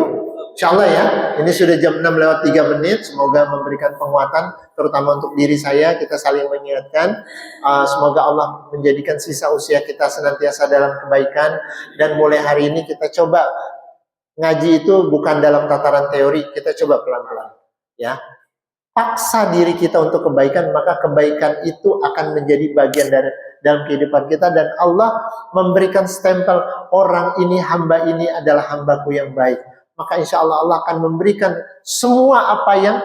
Insya Allah ya, ini sudah jam 6:03. Semoga memberikan penguatan, terutama untuk diri saya. Kita saling mengingatkan. Semoga Allah menjadikan sisa usia kita senantiasa dalam kebaikan. Dan mulai hari ini kita coba ngaji itu bukan dalam tataran teori. Kita coba pelan-pelan. Ya, paksa diri kita untuk kebaikan, maka kebaikan itu akan menjadi bagian dari dalam kehidupan kita. Dan Allah memberikan stempel, orang ini, hamba ini adalah hambaku yang baik. Maka insya Allah Allah akan memberikan semua apa yang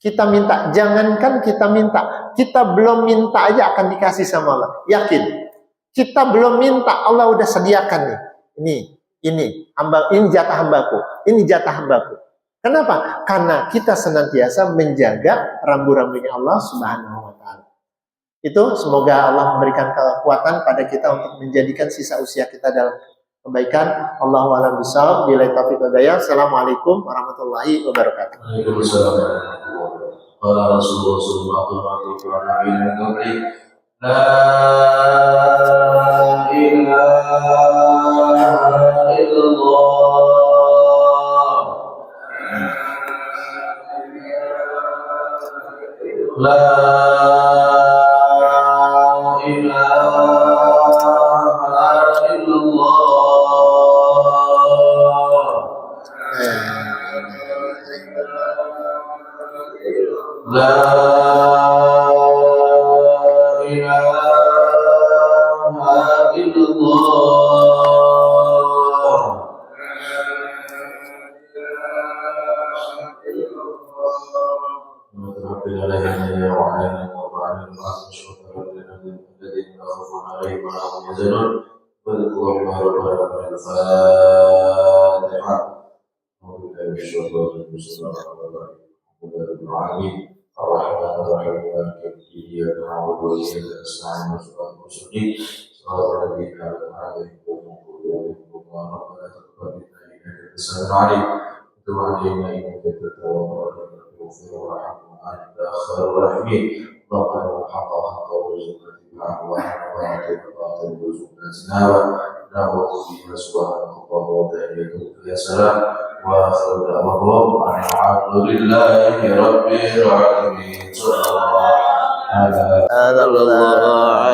kita minta. Jangankan kita minta, kita belum minta aja akan dikasih sama Allah. Yakin? Kita belum minta, Allah udah sediakan nih. Ini jatah hambaku. ini jatah hambaku. Kenapa? Karena kita senantiasa menjaga rambu-rambunya Allah Subhanahu wa taala. Itu semoga Allah memberikan kekuatan pada kita untuk menjadikan sisa usia kita dalam kebaikan. Allahu a'lam bishawab. Billahi taufiq wal hidayah. Assalamualaikum warahmatullahi wabarakatuh. Waalaikumsalam warahmatullahi wabarakatuh. Qala Rasulullah sallallahu alaihi wasallam, la ilaha illallah, la ilaha illallah, la ilaha illallah. ربنا لا إله وعلينا وعلى الناس شكرا لنا الذين لا خوف عليهم ولا هم يحزنون واذكروا الله ربنا الفاتحة. أعوذ بالله من الشيطان الرجيم. بسم الله الرحمن الرحيم. الحمد لله رب العالمين الرحمن الرحيم مالك يوم الدين إياك نعبد وإياك نستعين صراط المستقيم صراط الذين أنعمت عليهم غير المغضوب عليهم ولا الضالين. ربنا تقبل منا إنك أنت السميع العليم وتب علينا إنك أنت التواب الرحيم واغفر وارحمنا وأنت خير الراحمين. اللهم أرنا الحق حقا وارزقنا اتباعه وأرنا الباطل باطلا وارزقنا اجتنابه. نعوذ بك سبحانك اللهم وتحيتك يا سلام وآخر دعواهم أن الحمد لله رب العالمين. صلى الله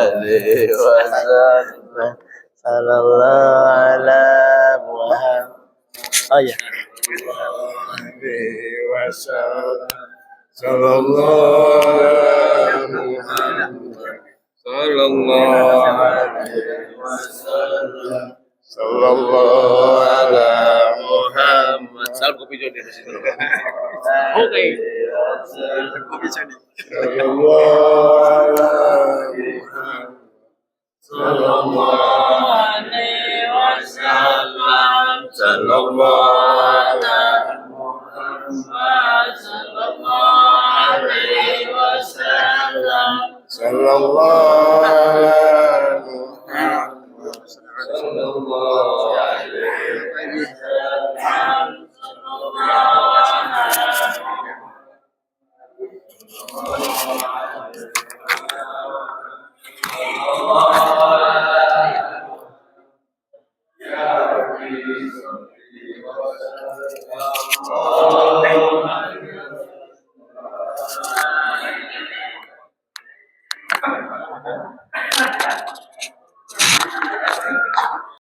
عليه وسلم. صلى الله على محمد. Oh ya. صلى الله على محمد صلى الله عليه وسلم صلى الله على محمد. Salam kopi Joni di situ. Oke. Kopi Joni. Sallallahu alaihi wasallam. Sallallahu alaihi wasallam. Sallallahu alaihi wasallam. Sallallahu alaihi wasallam.